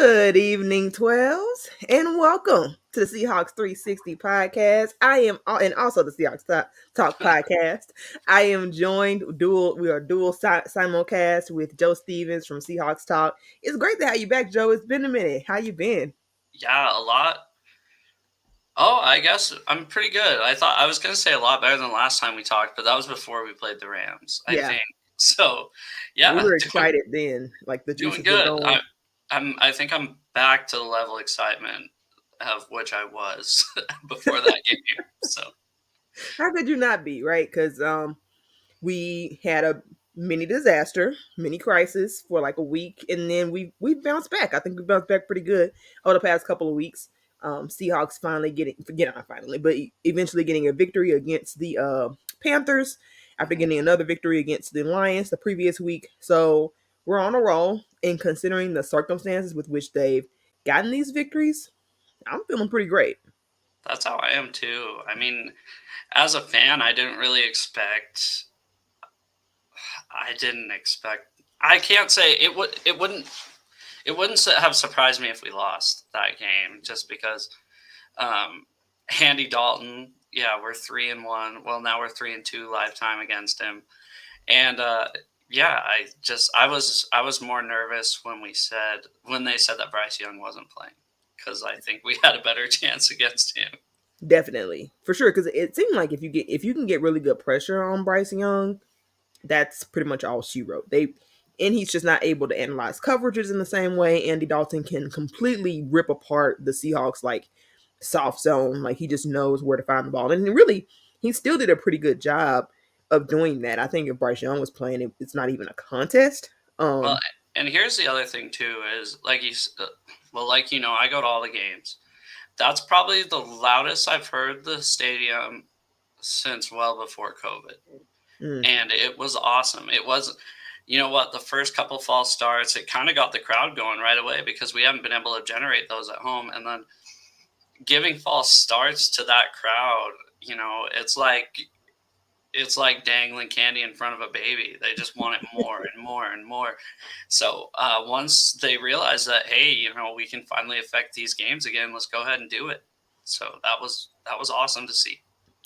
Good evening, 12s, and welcome to the Seahawks 360 podcast. And also the Seahawks Talk podcast. I am we are dual simulcast with Joe Stevens from Seahawks Talk. It's great to have you back, Joe. It's been a minute. How you been? Yeah, a lot. Oh, I guess I'm pretty good. I thought I was going to say a lot better than last time we talked, but that was before we played the Rams, I Yeah, think. So, we yeah, were doing excited then. Like the doing juices were good. going. I think I'm back to the level of excitement of which I was before that game. So, How could you not be, right? Because we had a mini disaster, mini crisis for like a week, and then we bounced back. I think we bounced back pretty good over the past couple of weeks. Seahawks finally not finally, but eventually getting a victory against the Panthers after getting another victory against the Lions the previous week. So we're on a roll, and considering the circumstances with which they've gotten these victories, I'm feeling pretty great. that's how I am too. I mean, as a fan, I didn't expect I can't say it wouldn't have surprised me if we lost that game just because Andy Dalton, yeah, we're 3-1. Well, now we're 3-2 lifetime against him. And yeah, I was more nervous when they said that Bryce Young wasn't playing because I think we had a better chance against him. Definitely, for sure, because it seemed like if you can get really good pressure on Bryce Young, that's pretty much all she wrote. And he's just not able to analyze coverages in the same way. Andy Dalton can completely rip apart the Seahawks like soft zone. Like he just knows where to find the ball, and really, he still did a pretty good job of doing that. I think if Bryce Young was playing, it's not even a contest. Well, and here's the other thing too is like I go to all the games. That's probably the loudest I've heard the stadium since well before COVID. Mm, And it was awesome. It was, the first couple false starts, it kind of got the crowd going right away because we haven't been able to generate those at home. And then giving false starts to that crowd, it's like dangling candy in front of a baby. They just want it more and more and more. So once they realize that, hey, we can finally affect these games again, let's go ahead and do it. So that was awesome to see.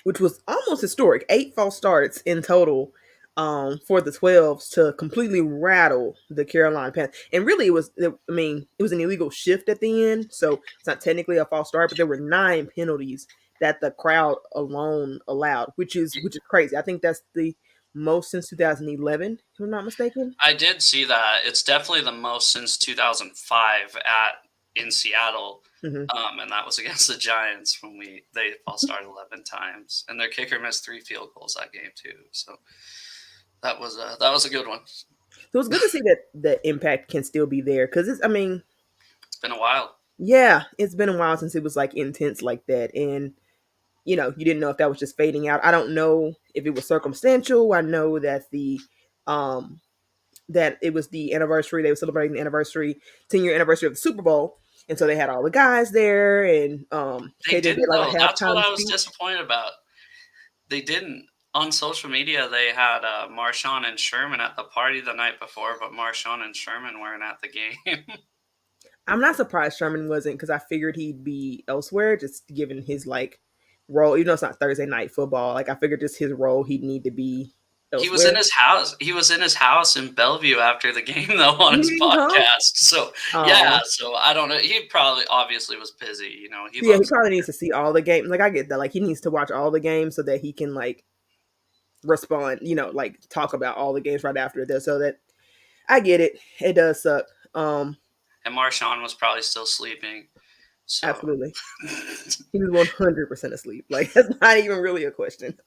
which was almost historic. 8 false starts in total for the 12s to completely rattle the Carolina Panthers. And really, it was an illegal shift at the end, so it's not technically a false start, but there were 9 penalties that the crowd alone allowed, which is crazy. I think that's the most since 2011, if I'm not mistaken. I did see that. It's definitely the most since 2005 in Seattle, Hmm. and that was against the Giants when they false started 11 times, and their kicker missed 3 field goals that game too. So that was a good one. So it's good to see that the impact can still be there because It's been a while. yeah, it's been a while since it was like intense like that, and you didn't know if that was just fading out. I don't know if it was circumstantial. I know that that it was the anniversary. They were celebrating the 10-year anniversary of the Super Bowl, and so they had all the guys there, and They KJ did didn't like a though. That's what halftime I was speech. disappointed about. They didn't. On social media, they had Marshawn and Sherman at the party the night before, but Marshawn and Sherman weren't at the game. I'm not surprised Sherman wasn't because I figured he'd be elsewhere, just given his like role. Even though it's not Thursday night football, like I figured just his role, he'd need to be He was in elsewhere. his house. He was in his house in Bellevue after the game, though, on He his didn't come. podcast. So yeah, Oh, so I don't know. He probably obviously was busy. He yeah, he loves. probably needs to see all the games. Like I get that. Like he needs to watch all the games so that he can like respond. Like talk about all the games right after this. So that I get it. It does suck. And Marshawn was probably still sleeping. So Absolutely. He was 100% asleep. Like that's not even really a question.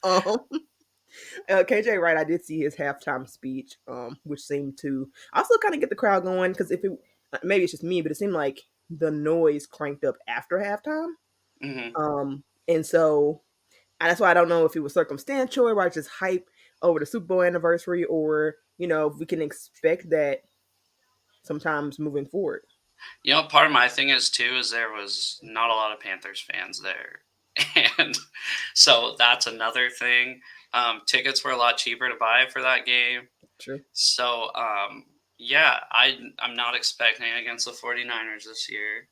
KJ Wright, I did see his halftime speech, which seemed to also kind of get the crowd going because if it maybe it's just me, but it seemed like the noise cranked up after halftime. mhm. And so and that's why I don't know if it was circumstantial or just hype over the Super Bowl anniversary, or if we can expect that sometimes moving forward. Part of my thing is too is there was not a lot of Panthers fans there, and so that's another thing. Tickets were a lot cheaper to buy for that game. True. So Yeah, I'm not expecting against the 49ers this year.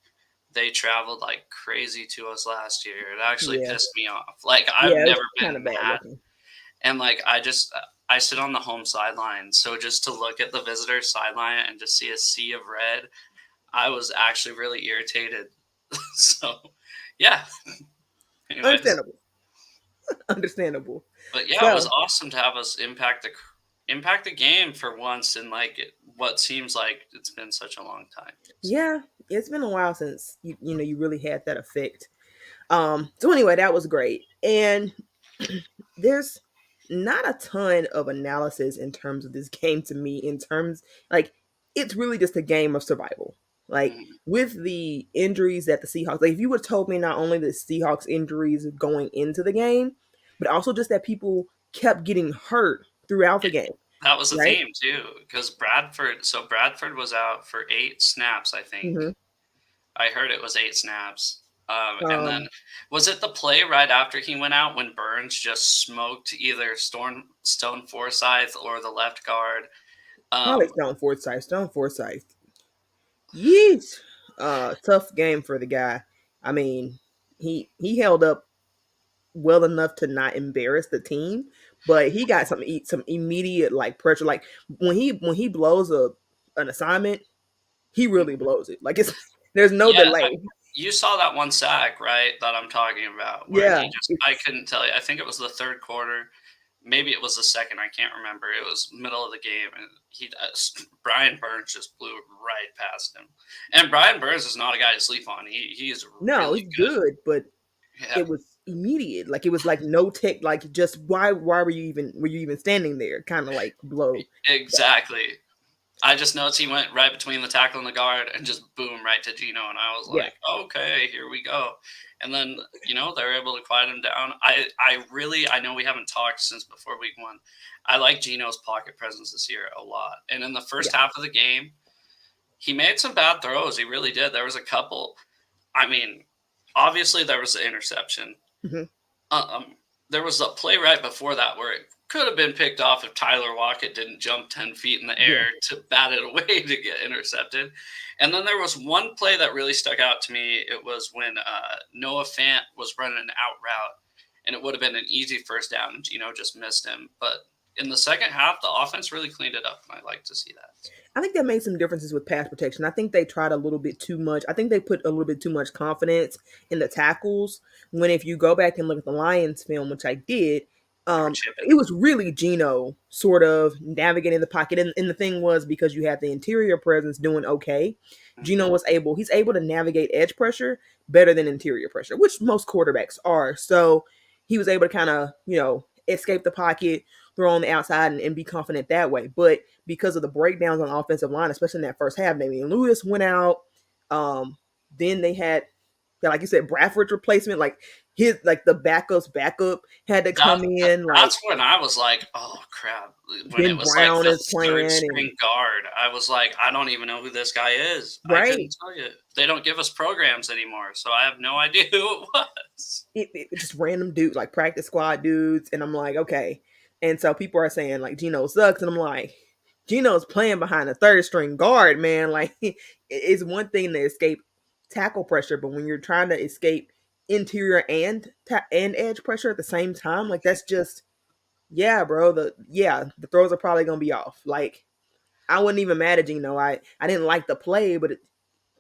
They traveled like crazy to us last year. It actually Yeah, pissed me off. Like, I've yeah, it was never kind of been bad mad, looking. and, like, I sit on the home sideline, so just to look at the visitor sideline and just see a sea of red, I was actually really irritated. So, yeah, anyways. Understandable, understandable. But, yeah, it was So awesome to have us impact the game for once in, like, what seems like it's been such a long time, so. yeah, it's been a while since you really had that effect. So anyway, that was great. And there's not a ton of analysis in terms of this game to me, in terms like it's really just a game of survival. Like Mhm. with the injuries that the Seahawks, like if you would have told me not only the Seahawks injuries going into the game, but also just that people kept getting hurt throughout the game, That was a right? theme too, because Bradford was out for 8 snaps, I think. Hmm. I heard it was 8 snaps. And then Um, was it the play right after he went out when Burns just smoked either Stone Forsyth or the left guard? Probably Um, Stone Forsythe. Stone Forsythe. Yeesh. Tough game for the guy. I mean, he held up well enough to not embarrass the team, but he got some immediate like pressure. Like when he blows an assignment, he really blows it. Like it's there's no yeah, delay. you saw that one sack, right, that I'm talking about, where Yeah, he just I it's couldn't tell you. I think it was the 3rd quarter. Maybe it was the second. I can't remember. It was middle of the game, and Brian Burns just blew right past him. And Brian Burns is not a guy to sleep on. He is no, really he's good. good, but Yeah, it was immediate. Like it was like no tech. Like just why were you even standing there? Kind of like blow. exactly. I just noticed he went right between the tackle and the guard and just boom right to Gino, and I was Yeah, like, okay, here we go. And then they were able to quiet him down. I know we haven't talked since before week 1. I like Gino's pocket presence this year a lot. And in the yeah. first half of the game, he made some bad throws. He really did. There was a couple. I mean, obviously there was the interception. Hmm. Um, there was a play right before that where it could have been picked off if Tyler Lockett didn't jump 10 feet in the Yeah. air to bat it away to get intercepted. And then there was one play that really stuck out to me. It was when Noah Fant was running an out route, and it would have been an easy first down, and Gino just missed him. But in the second half, the offense really cleaned it up, and I like to see that. I think that made some differences with pass protection. I think they tried a little bit too much. I think they put a little bit too much confidence in the tackles. When if you go back and look at the Lions film, which I did, They were it chipping. was really Gino sort of navigating the pocket. And the thing was because you had the interior presence doing okay, Gino Hmm. was able to navigate edge pressure better than interior pressure, which most quarterbacks are. So he was able to kind of, escape the pocket, throw on the outside and be confident that way. But because of the breakdowns on the offensive line, especially in that first half. Damian Lewis went out. Um, then they had, yeah, like you said, Bradford's replacement, like his like the backup's backup had to That, come in. Like that's when I was like, "Oh crap!" When it Ben was like Brown the is third playing, and string guard, I was like, "I don't even know who this guy is." I right, couldn't tell you. They don't give us programs anymore, so I have no idea who it was. it just random dudes, like practice squad dudes, and I'm like, okay. And so people are saying like Gino sucks, and I'm like, Gino's playing behind a third string guard, man. Like it's one thing to escape tackle pressure, but when you're trying to escape interior and edge pressure at the same time, like that's just yeah, bro. The throws are probably gonna be off. Like I wasn't even mad at Gino. I didn't like the play, but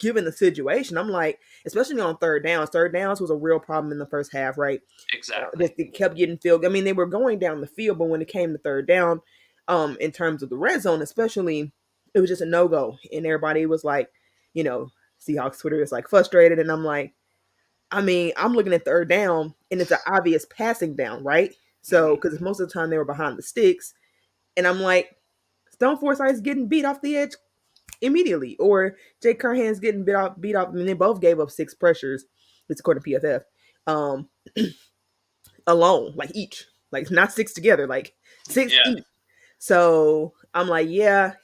given the situation, I'm like, especially on third downs was a real problem in the first half, right? Exactly. They kept getting field. I mean, they were going down the field, but when it came to third down, in terms of the red zone, especially, it was just a no go, and everybody was like, you know, Seahawks Twitter is like frustrated, and I'm like, I mean, I'm looking at third down, and it's an obvious passing down, right? So, Hmm. because most of the time they were behind the sticks, and I'm like, Stone Forsythe's getting beat off the edge immediately, or Jake Curhan's getting beat off. I mean, they both gave up 6 pressures. It's according to PFF. Um, Alone, like each, like not 6 together, like 6 Yeah. each. So I'm like, yeah,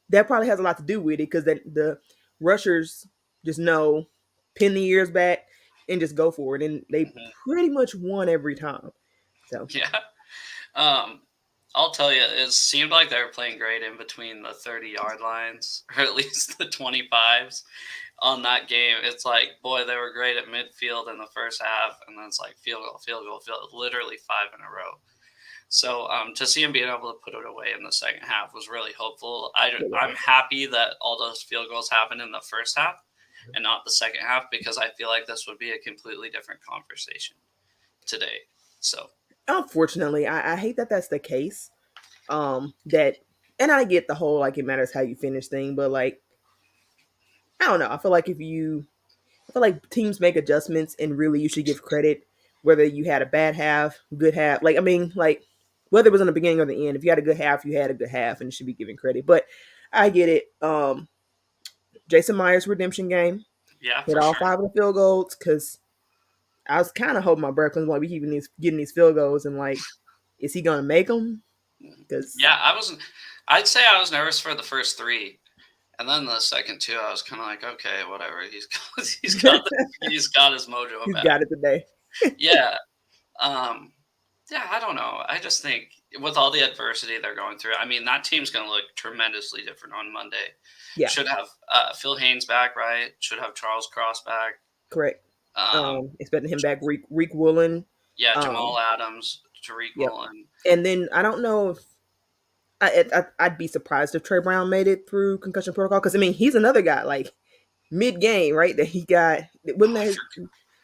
that probably has a lot to do with it because the rushers just know pin the ears back and just go for it, and they Hmm. pretty much won every time. So Yeah. Um, I'll tell you, it seemed like they were playing great in between the 30-yard lines, or at least the 25s on that game. It's like, boy, they were great at midfield in the first half, and then it's like field goal, field goal, literally five in a row. So to see him being able to put it away in the second half was really hopeful. It I'm was. happy that all those field goals happened in the first half and not the second half, because I feel like this would be a completely different conversation today. So Unfortunately, I hate that that's the case. That, and I get the whole like it matters how you finish thing, but like I don't know. I feel like teams make adjustments, and really you should give credit whether you had a bad half, good half. Like I mean, like whether it was in the beginning or the end. If you had a good half, you had a good half, and it should be given credit. But I get it. Jason Myers' redemption game yeah, hit for all sure. five of the field goals because I was kind of holding my breath because like we keep getting these field goals, and like, is he gonna make them? Because Yeah, I wasn't. I'd say I was nervous for the first three, and then the second two, I was kind of like, okay, whatever. He's got his mojo he's back. got it today. Yeah. Um, yeah, I don't know. I just think with all the adversity they're going through, I mean, that team's going to look tremendously different on Monday. Yeah, Should have Phil Haynes back, right? Should have Charles Cross back. correct. Um, Expecting him back. Reek Woolen. yeah, Um, Jamal Adams, Tariq yep. Woolen. And then I don't know if I'd be surprised if Trey Brown made it through concussion protocol because I mean he's another guy like mid game right that he got Oh, wasn't that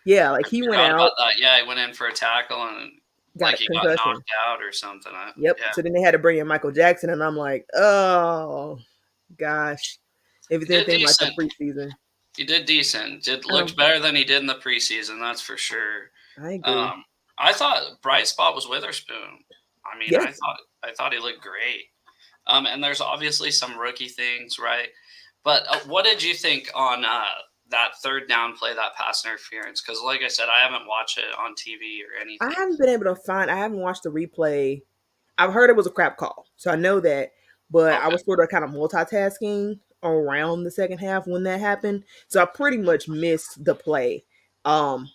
yeah like I he went forgot about out that. Yeah, he went in for a tackle and got like a he got concussion. knocked out or something. Yep. Yeah, So then they had to bring in Michael Jackson and I'm like oh gosh if he it's did anything like the decent. preseason He did decent. Did looked um better than he did in the preseason. That's for sure. I agree Um, I thought bright spot was Witherspoon. I mean, yes I thought he looked great. And there's obviously some rookie things, right? But what did you think on that third down play, that pass interference? Because, like I said, I haven't watched it on TV or I anything. haven't been able to find I haven't watched the replay. I've heard it was a crap call, so I know that. But I Okay, was sort of kind of multitasking around the second half when that happened, so I pretty much missed the play. Um,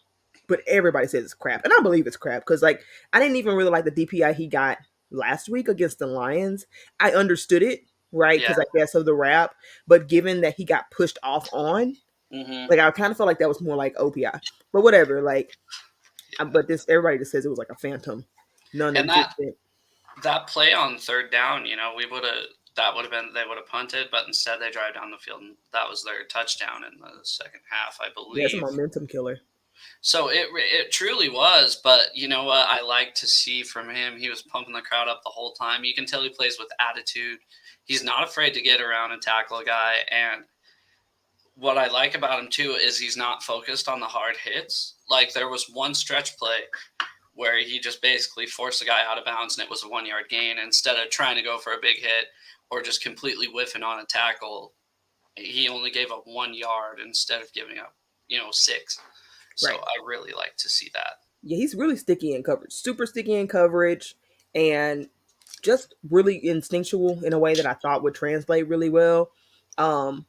but everybody says it's crap, and I believe it's crap because like I didn't even really like the DPI he got last week against the Lions. I understood it right yeah, because I guess of the rap, but given that he got pushed off on, hmm like I kind of felt like that was more like OPI. But whatever, like, but this everybody just says it was like a phantom, and non-existent. that play on third down, we would have that would have been they would have punted, but instead they drive down the field, and that was their touchdown in the second half, I Yeah, it's a believe. momentum killer. So it truly was, but you know what I like to see from him? He was pumping the crowd up the whole time. You can tell he plays with attitude. He's not afraid to get around and tackle a guy. And what I like about him too is he's not focused on the hard hits. Like there was one stretch play where he just basically forced the guy out of bounds and it was a 1 yard gain. Instead of trying to go for a big hit or just completely whiffing on a tackle, he only gave up 1 yard instead of giving up, six. So Right. I really like to see that. Yeah, he's really sticky in coverage, super sticky in coverage, and just really instinctual in a way that I thought would translate really well. Um,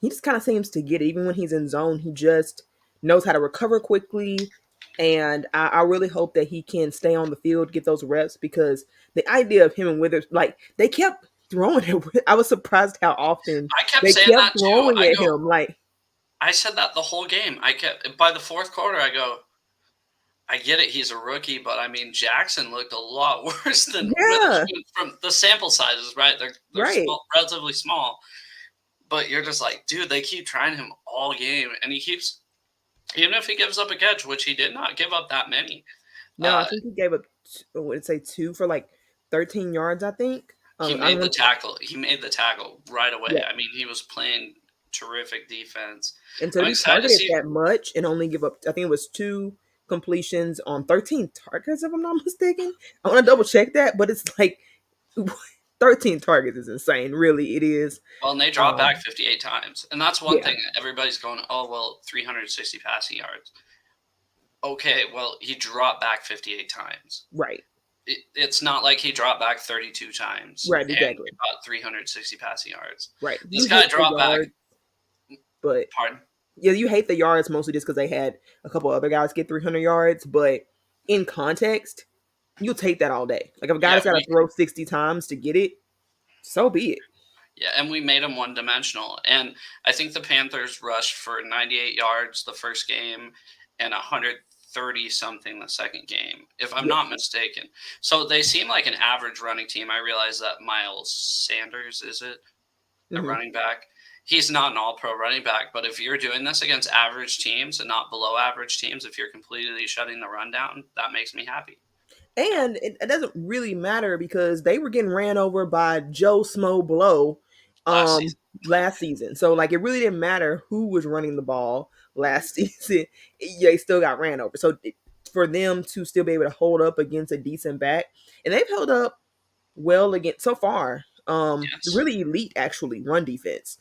he just kind of seems to get it. Even when he's in zone, he just knows how to recover quickly. And I really hope that he can stay on the field, get those reps, because the idea of him and Withers, like they kept throwing it. I was surprised how often I kept they saying kept that too. throwing at him. Like, I said that the whole game. I kept by the fourth quarter. I go, I get it. He's a rookie, but I mean, Jackson looked a lot worse than yeah, Witherspoon from the sample sizes, right? They're right. small, relatively small, but you're just like, dude, they keep trying him all game, and he keeps even if he gives up a catch, which he did not give up that many. No, I Uh, think he gave up. Would say two for like 13 yards. I think. he I made the want. tackle. He made the tackle right Yeah, away. I mean, he was playing terrific defense. and to I'm be excited to targeted see. that much and only give up, I think it was two completions on 13 targets, if I'm not mistaken. I want to double check that, but it's like 13 targets is insane. Really, it is. Well, and they dropped back Um, 58 times. And that's one yeah, thing. Everybody's going, oh, well, 360 passing yards. Okay, well, he dropped back 58 times. right, It's not like he dropped back 32 times right, and exactly, got 360 passing yards. right. This You guy hate the dropped back, yards, but pardon? yeah, you hate the yards mostly just because they had a couple other guys get 300 yards, but in context, you'll take that all day. Like if a guy Yeah, just got to we throw 60 times to get it, so be it. yeah, and we made him one dimensional. And I think the Panthers rushed for 98 yards the first game and 130 something the second game, if I'm Yeah. not mistaken. So they seem like an average running team. I realize that Miles Sanders is it a Hmm. running back? He's not an all pro running back, but if you're doing this against average teams and not below average teams, if you're completely shutting the run down, that makes me happy. You know, And it doesn't really matter because they were getting ran over by Joe Smo Blow last um season. last season. So like it really didn't matter who was running the ball last season. They still got ran over. So for them to still be able to hold up against a decent back, and they've held up well against so far. Yes. Really elite actually run defense.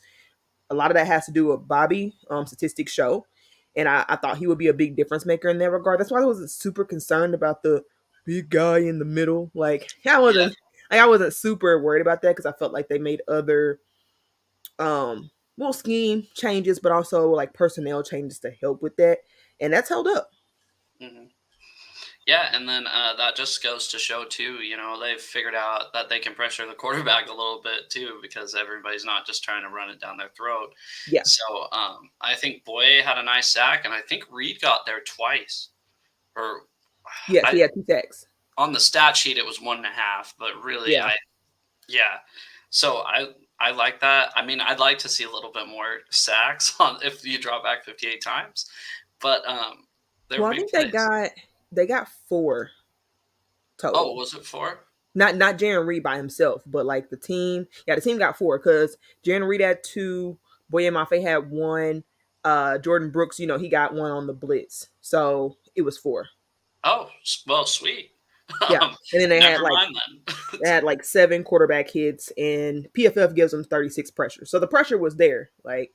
A lot of that has to do with Bobby. Statistics show, and I thought he would be a big difference maker in that regard. That's why I wasn't super concerned about the big guy in the middle. Yeah. I wasn't super worried about that because I felt like they made other well scheme changes, but also like personnel changes to help with that, and that's held up. Mhm. Yeah, and then that just goes to show too. They've figured out that they can pressure the quarterback a little bit too, because everybody's not just trying to run it down their throat. Yeah. So I think Boye had a nice sack, and I think Reed got there twice. Or Yes, he I had 2 sacks. on the stat sheet it was 1.5, but really Yeah. I yeah. So I like that. I mean, I'd like to see a little bit more sacks on if you draw back 58 times, but they're Well, I big think plays. they got 4 Oh, total. was it 4? Not Jaren Reed by himself, but like the team. Yeah, the team got 4 because Jaren Reed had 2, Boye Mafe had 1, Jordan Brooks, he got 1 on the blitz, so it was 4. Oh, well, sweet. Yeah, and then Never mind then. they had like 7 quarterback hits, and PFF gives them 36 pressure, so the pressure was there. Like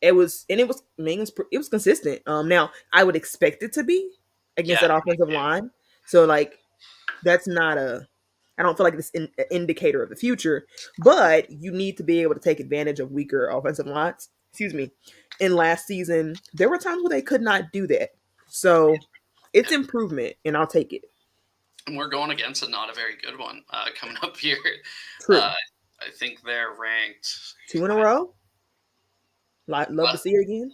it was, I mean, it was consistent. Now I would expect it to be against Yeah, that me offensive too. line, so like that's not a I don't feel like it's an indicator of the future, but you need to be able to take advantage of weaker offensive lines. Excuse me. In last season, there were times where they could not do that. So it's Yep. improvement, and I'll take it. And we're going against a not a very good one coming up here. True. Uh, I think they're ranked. 2 in a I, row. Love to what? see it again.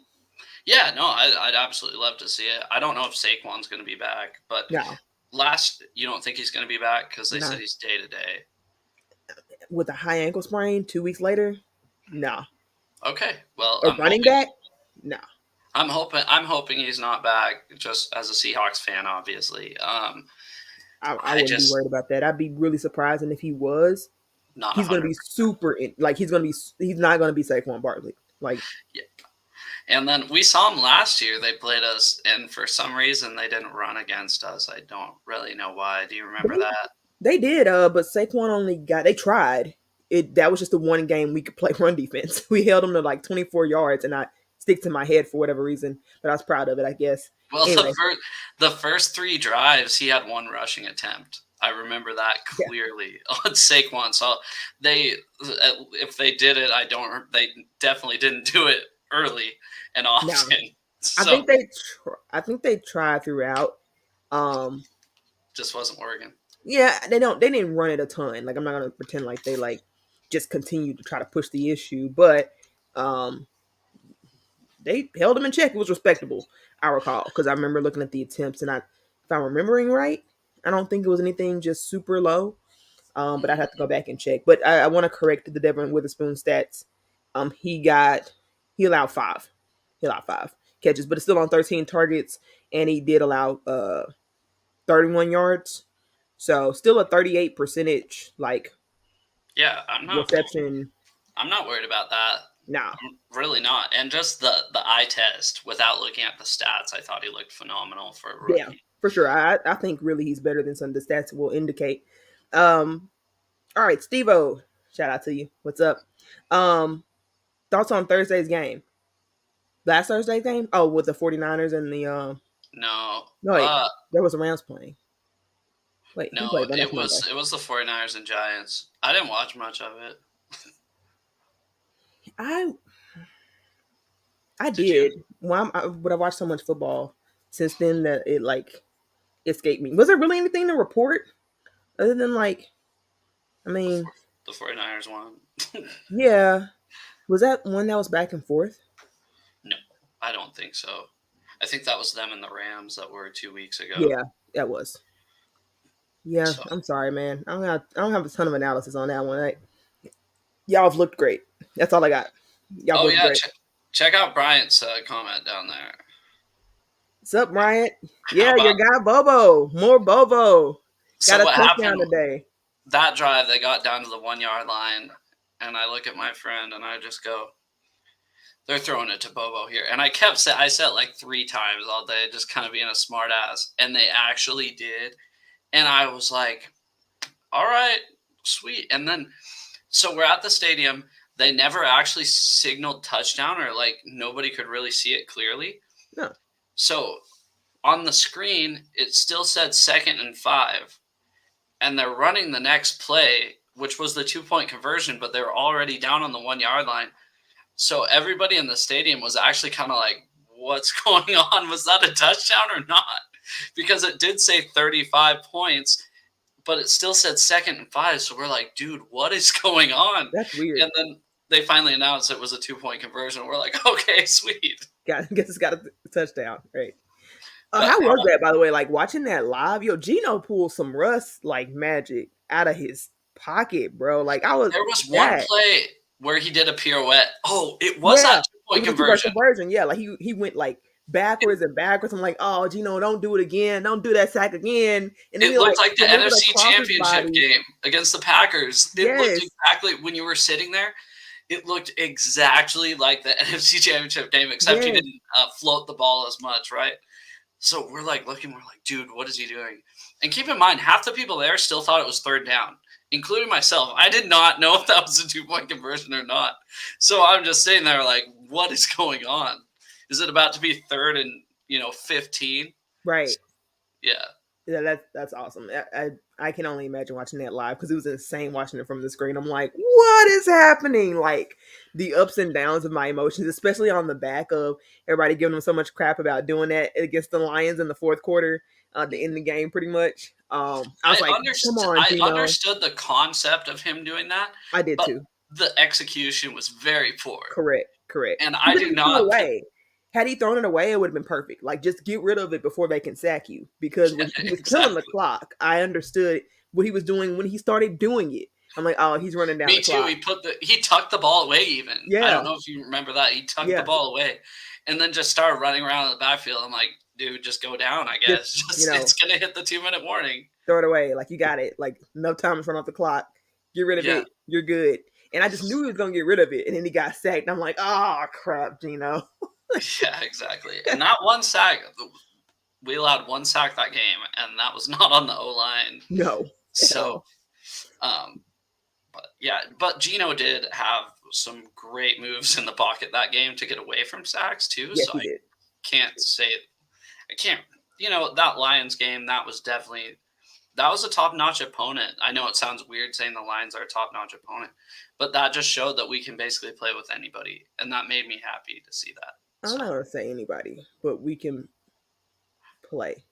Yeah, no, I'd absolutely love to see it. I don't know if Saquon's going to be back, but No, you don't think he's going to be back because they said no. he's day to day. With a high ankle sprain 2 weeks later, no. Okay, well, A running back, no. I'm hoping he's not back. Just as a Seahawks fan, obviously. I I wouldn't be just worried about that. I'd be really surprised, and if he was, not a he's going to hundred. be super in, like he's not going to be Saquon Barkley. Like Yeah. And then we saw them last year. They played us, and for some reason, they didn't run against us. I don't really know why. Do you remember they that? they did, but Saquon only got they tried. That was just the one game we could play run defense. We held them to like 24 yards, and I stick to my head for whatever reason, but I was proud of it, I guess. Well, Anyway, the first 3 drives, he had one rushing attempt. I remember that yeah. clearly on Saquon. So they, if they did it, I don't. They definitely didn't do it early and Now, often. I So think I think they tried throughout. Um, just wasn't working. yeah, they didn't run it a ton. Like I'm not gonna pretend like they like just continued to try to push the issue, but um, they held him in check. It was respectable. I recall because I remember looking at the attempts, and if I'm remembering right, I don't think it was anything just super low. But I'd have to go back and check. But I want to correct the Devin Witherspoon stats. He got he allowed 5. He allowed 5 catches, but it's still on 13 targets, and he did allow 31 yards. So still a 38 percentage like Yeah, I'm not. reception. I'm not worried about that. Nah, I'm really not. And just the eye test, without looking at the stats, I thought he looked phenomenal for a yeah, rookie. for sure. I think really he's better than some of the stats will indicate. Um, all right, Steve-O, shout out to you. What's up? Um, thoughts on Thursday's game? Last Thursday's game? Oh, with the 49ers and the No, no wait, there was the Rams playing. Wait, who no, played? No, it that's was Monday. it was the 49ers and Giants. I didn't watch much of it. I I Did you? did. Well, but I watched so much football since then that it like escaped me. Was there really anything to report other than like, I The, mean, the 49ers won. yeah, was that one that was back and forth? No, I don't think so. I think that was them and the Rams that were 2 weeks ago. Yeah, that was. Yeah, So, I'm sorry, man. I don't have a ton of analysis on that one. Y'all have looked great. That's all I got. Y'all have oh looked yeah, great. check out Bryant's comment down there. What's up, Bryant? How Yeah, your about guy Bobo. More Bobo. Got so? a What touchdown happened today. that drive? They got down to the 1 yard line, and I look at my friend and I just go, "They're throwing it to Bobo here." And I said it like 3 times all day, just kind of being a smart ass, and they actually did. And I was like, "All right, sweet." And then so we're at the stadium. They never actually signaled touchdown, or like nobody could really see it clearly. No. So on the screen, it still said 2nd and 5, and they're running the next play, which was the 2 point conversion, but they were already down on the 1 yard line. So everybody in the stadium was actually kind of like, what's going on? Was that a touchdown or not? Because it did say 35 points, but it still said 2nd and 5. So we're like, dude, what is going on? That's weird. And then they finally announced it was a 2 point conversion. We're like, okay, sweet. Guess it's got a touchdown. Right. But How was that, by the way? Like watching that live, yo, Gino pulled some Russ like magic out of his pocket, bro. Like I was there was one that. play where he did a pirouette. Oh, it was Yeah, that two it point was a two-point conversion. conversion. Yeah, like he went like backwards and backwards. I'm like, oh, Gino, don't do it again. Don't do that sack again. And then It he like looked like the delivered NFC across his Championship body. game against the Packers. It looked Yes, exactly when you were sitting there. It looked exactly like the NFC Championship game, except he yes, didn't float the ball as much, right? So we're like looking, we're like, dude, what is he doing? And keep in mind, half the people there still thought it was third down, including myself. I did not know if that was a 2 point conversion or not. So I'm just sitting there like, what is going on? Is it about to be third and 15? right. Yeah. Yeah, that's awesome. I can only imagine watching that live because it was insane watching it from the screen. I'm like, what is happening? Like the ups and downs of my emotions, especially on the back of everybody giving them so much crap about doing that against the Lions in the fourth quarter, to end the game, pretty much. I was like, come on, I Gino. understood the concept of him doing that, I did but too. the execution was very poor. Correct, correct. And He I could do have threw it not think away. Had he thrown it away, it would have been perfect. Like just get rid of it before they can sack you. Because when he was killing the exactly. clock, I understood what he was doing when he started doing it. I'm like, oh, he's running down Me the too. clock. He tucked the ball away even. I Yeah, don't know if you remember that. He tucked the yeah. ball away and then just started running around in the backfield. I'm like, dude, just go down, I Just guess. you Just know, it's gonna hit the 2 minute warning. throw it away. Like you got it. Like enough time to run off the clock. Get rid of Yeah. it. You're good. And I just knew he was gonna get rid of it, and then he got sacked. I'm like, oh crap, Gino. Yeah, exactly. And that one sack, we allowed one sack that game, and that was not on the O line. No, at So all. um but yeah, but Gino did have some great moves in the pocket that game to get away from sacks too. Yes, So he I did. can't say it. I can't. That Lions game, that was a top-notch opponent. I know it sounds weird saying the Lions are a top-notch opponent, but that just showed that we can basically play with anybody, and that made me happy to see that. I'm So not gonna say anybody, but we can play.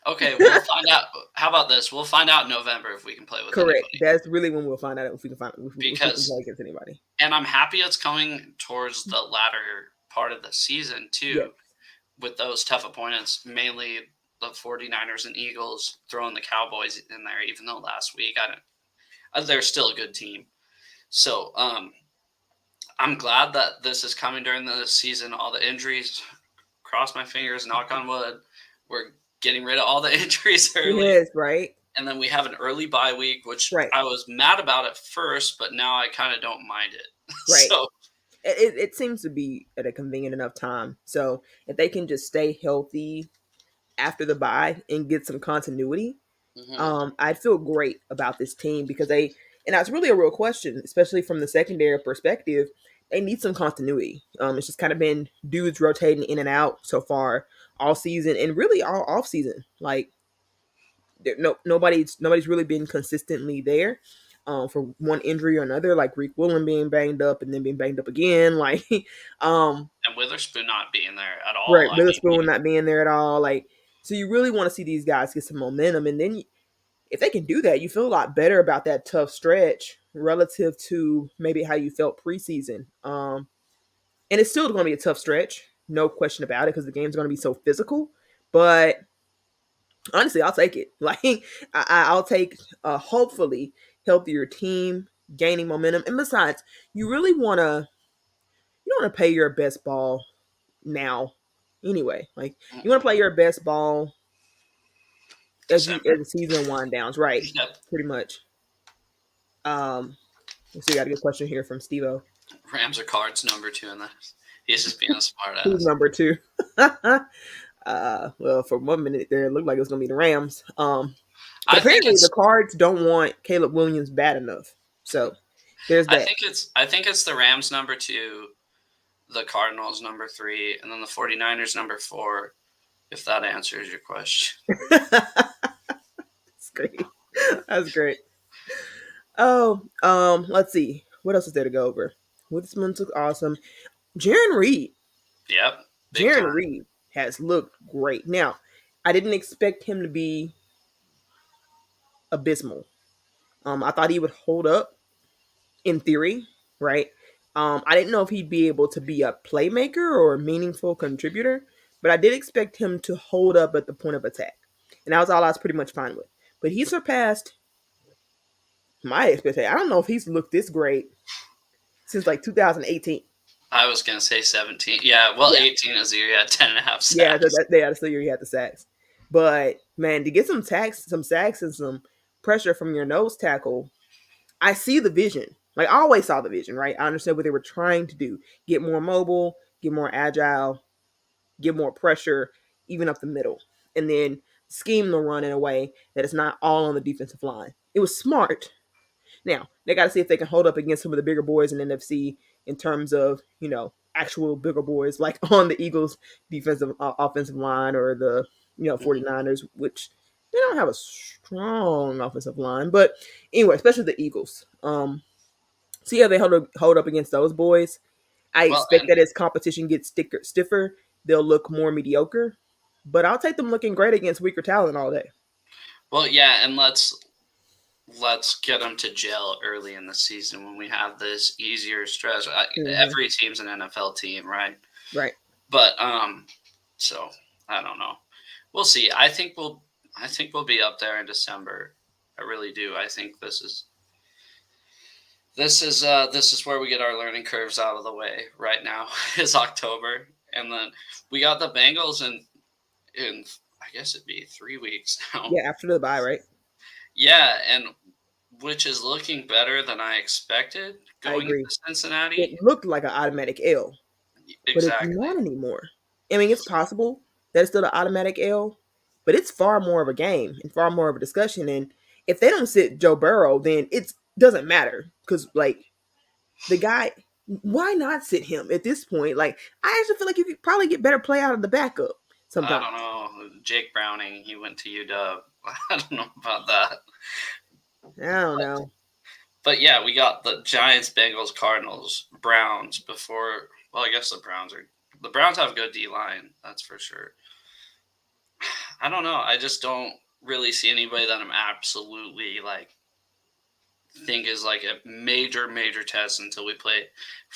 okay, we'll find out. How about this? We'll find out in November if we can play with Correct. anybody That's really when we'll find out if we can if we can because play against anybody. and I'm happy it's coming towards the latter part of the season Yes. too, with those tough opponents, mainly the 49ers and Eagles, throwing the Cowboys in there, even though last week they're still a good team. So I'm glad that this is coming during the season. All the injuries, cross my fingers, knock on wood, we're getting rid of all the injuries early. Yes. Right. And then we have an early bye week, which Right. I was mad about at first, but now I kind of don't mind it. Right. So It seems to be at a convenient enough time. So if they can just stay healthy after the bye and get some continuity, mhm. I'd feel great about this team because and that's really a real question, especially from the secondary perspective. They need some continuity. It's just kind of been dudes rotating in and out so far all season and really all off season. Like nobody's really been consistently there. For one injury or another, like Reek Willen being banged up and then being banged up again, um, And Witherspoon not being there at all. right, I mean, Witherspoon not being there at all, like So you really want to see these guys get some momentum, and then if they can do that, you feel a lot better about that tough stretch relative to maybe how you felt preseason. And it's still going to be a tough stretch, no question about it, because the game's going to be so physical. But honestly, I'll take it. Like I'll take a hopefully healthier team gaining momentum. And besides, you really want to you don't want to play your best ball now. Anyway, like you want to play your best ball as December. the season wind downs, right? Yep. Pretty much. Let's see, we got a good question here from Steve-O. Rams are cards number 2 in this. He's just being a smart Who's ass. number two? Well, for 1 minute there, it looked like it was gonna be the Rams. But I think apparently the it's Cards don't want Caleb Williams bad enough. So there's that. I think it's the Rams number 2, the Cardinals number 3, and then the 49ers number 4, if that answers your question. That's great. That's great. Oh, let's see. What else is there to go over? Woodsman took awesome. Jaron Reed. Yep. Big Jaron time. Reed has looked great. Now, I didn't expect him to be abysmal. I thought he would hold up in theory, right? I didn't know if he'd be able to be a playmaker or a meaningful contributor, but I did expect him to hold up at the point of attack. And that was all I was pretty much fine with. But he surpassed my expectation. I don't know if he's looked this great since like 2018. I was going to say 17. Yeah, well, Yeah. 18 is the year he had 10 and a half Yeah, sacks. that's the year he had the sacks. But man, to get some sacks, and some pressure from your nose tackle, I see the vision. Like I always saw the vision, right? I understand what they were trying to do: get more mobile, get more agile, get more pressure, even up the middle, and then scheme the run in a way that it's not all on the defensive line. It was smart. Now they got to see if they can hold up against some of the bigger boys in NFC in terms of actual bigger boys like on the Eagles defensive offensive line or the 49ers, which they don't have a strong offensive line, but anyway, especially the Eagles. See how they hold up against those boys. I Well, expect and that as competition gets stiffer, they'll look more mediocre. But I'll take them looking great against weaker talent all day. well, yeah, and let's get them to gel early in the season when we have this easier stretch. Hmm. Every team's an NFL team, right? Right. But so I don't know. We'll see. I think we'll be up there in December. I really do. I think this is where we get our learning curves out of the way right now is October. And then we got the Bengals in I guess it'd be 3 weeks now. Yeah, after the bye, right? Yeah, and which is looking better than I expected I going agree. into Cincinnati. It looked like an automatic L, but it's Exactly. not anymore. I mean, it's possible that it's still an automatic L, but it's far more of a game and far more of a discussion. And if they don't sit Joe Burrow, then it doesn't matter because, like, the guy, why not sit him at this point? Like, I actually feel like you could probably get better play out of the backup I sometimes. don't know. Jake Browning, he went to UW. I don't know about that. I don't know. But yeah, we got the Giants, Bengals, Cardinals, Browns before. Well, I guess the Browns have a good D line. That's for sure. I don't know. I just don't really see anybody that I'm absolutely like think is like a major test until we play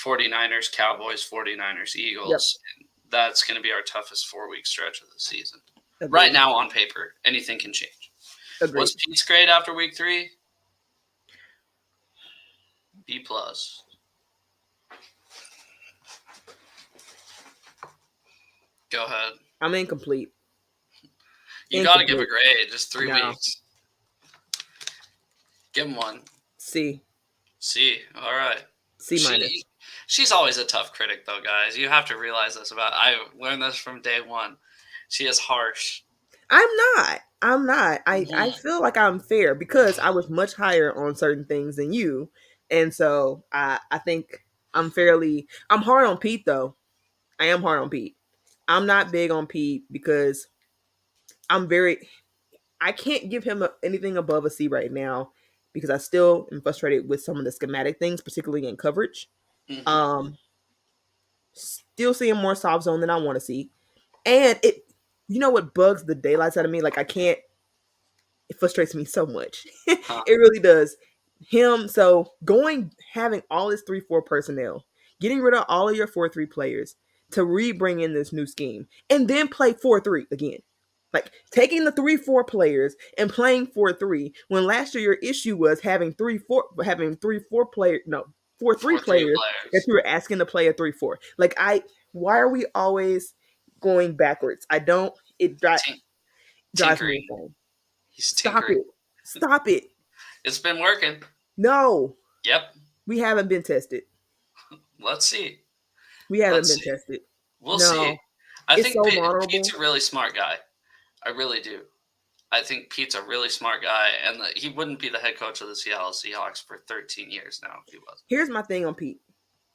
49ers, Cowboys, 49ers, Yep. Eagles. That's going to be our toughest 4 week stretch of the season. Right Agreed. now on paper, anything can change. Agreed. Was Pete's grade after week 3? B plus. Go ahead. I'm incomplete. You got to give a Incomplete. grade. Just 3 No. weeks. Give him one. C. C. All right. C minus. She's always a tough critic, though, guys. You have to realize this about. I learned this from day one. She is harsh. I'm not. I'm not. I Mhm. feel like I'm fair because I was much higher on certain things than you. And so I think I'm hard on Pete though. I am hard on Pete. I'm not big on Pete because I'm very I can't give him anything above a C right now because I still am frustrated with some of the schematic things, particularly in coverage. Mhm. Um Still seeing more soft zone than I want to see. And it you know what bugs the daylights out of me? Like I can't. It frustrates me so much. Huh? It really does. Him so going having all his 3-4 personnel, getting rid of all of your 4-3 players to re-bring in this new scheme, and then play 4-3 again. Like taking the 3-4 players and playing 4-3 when last year your issue was having 3-4 player no 4-3 4 3 players that players. you were asking to play a 3-4. Like I why are we always going backwards? I don't it Tink- drives me tinkering. insane. He's Stop tinkering. it. Stop it. It's been working. No. Yep. We haven't been tested. Let's see. We haven't Let's been see. tested. We'll see. No. I It's think so vulnerable. Pete's a really smart guy. I really do. I think Pete's a really smart guy, and he wouldn't be the head coach of the Seattle Seahawks for 13 years now if he was. Here's my thing on Pete.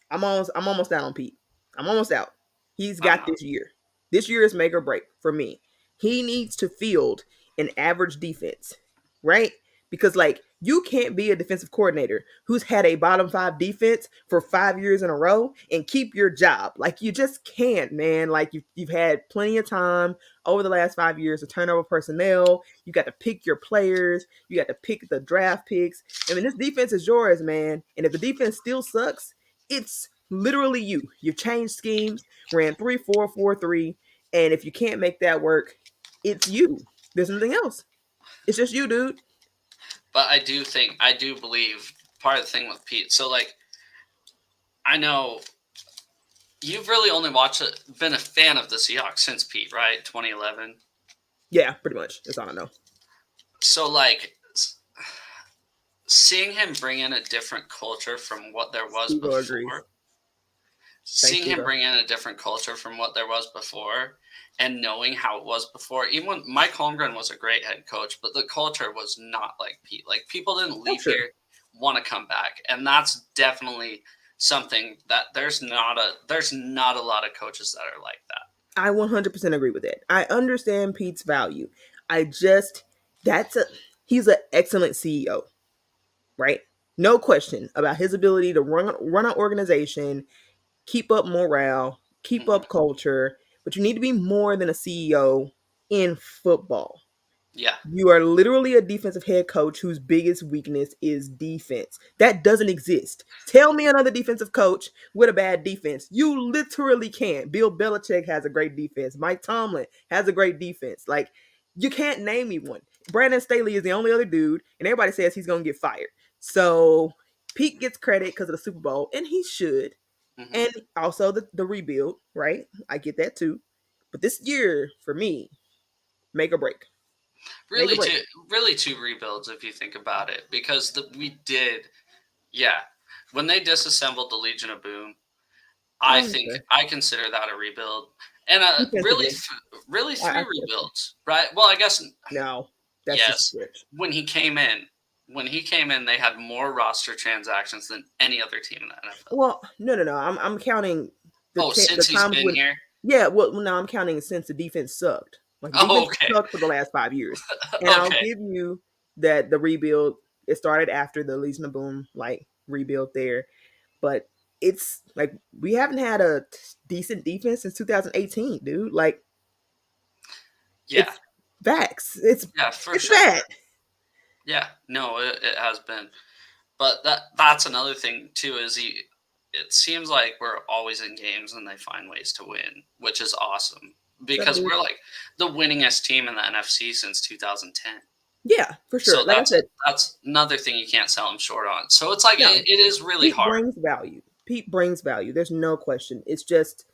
I'm almost out on Pete. I'm almost out. He's I'm got not. this year. This year is make or break for me. He needs to field an average defense, right? Because like you can't be a defensive coordinator who's had a bottom 5 defense for 5 years in a row and keep your job. Like you just can't, man. Like you've had plenty of time over the last 5 years to turn over personnel. You got to pick your players. You got to pick the draft picks. I mean, this defense is yours, man. And if the defense still sucks, it's literally you. You've changed schemes, ran 3-4-4-3, and if you can't make that work, it's you. There's nothing else. It's just you, dude. But I do believe part of the thing with Pete. So like, I know you've really only been a fan of the Seahawks since Pete, right? 2011. Yeah, pretty much. That's all I know. So like, seeing him bring in a different culture from what there was Steve agrees. before, Thanks, seeing Steve. him bring in a different culture from what there was before, and knowing how it was before, even when Mike Holmgren was a great head coach, but the culture was not like Pete. Like people didn't leave Culture. here want to come back, and that's definitely something that there's not a lot of coaches that are like that. I 100% agree with that. I understand Pete's value. I just, that's a, he's an excellent CEO, right? No question about his ability to run an organization, keep up morale, keep Hmm. up culture, but you need to be more than a CEO in football. Yeah. You are literally a defensive head coach whose biggest weakness is defense. That doesn't exist. Tell me another defensive coach with a bad defense. You literally can't. Bill Belichick has a great defense. Mike Tomlin has a great defense. Like, you can't name me one. Brandon Staley is the only other dude, and everybody says he's going to get fired. So, Pete gets credit because of the Super Bowl, and he should. Hmm. And also the rebuild, right? I get that too. But this year, for me, make or break. Make or Really, break. two rebuilds if you think about it, because we did, yeah. When they disassembled the Legion of Boom, I Oh, think okay. I consider that a rebuild, and Defensively, really I three stretch it. rebuilds, right? Well, I guess No, that's just a yes. stretch. When he came in, they had more roster transactions than any other team in the NFL. Well, no. I'm counting Oh, the since he's times been when. here. Yeah, well, no, I'm counting since the defense sucked. Like the Oh, defense okay, sucked for the last 5 years, and I'll okay, give you that the rebuild it started after the Legion of Boom like rebuild there, but it's like we haven't had a decent defense since 2018, dude. Like yeah, it's facts. It's yeah, for it's sure. bad. Yeah, no, it has been. But that's another thing too. It seems like we're always in games and they find ways to win, which is awesome What's up, because dude? we're like the winningest team in the NFC since 2010. Yeah, for sure. So Like I said, that's another thing you can't sell them short on. So it's like no, it is really Pete hard. brings value. Pete brings value. There's no question. It's just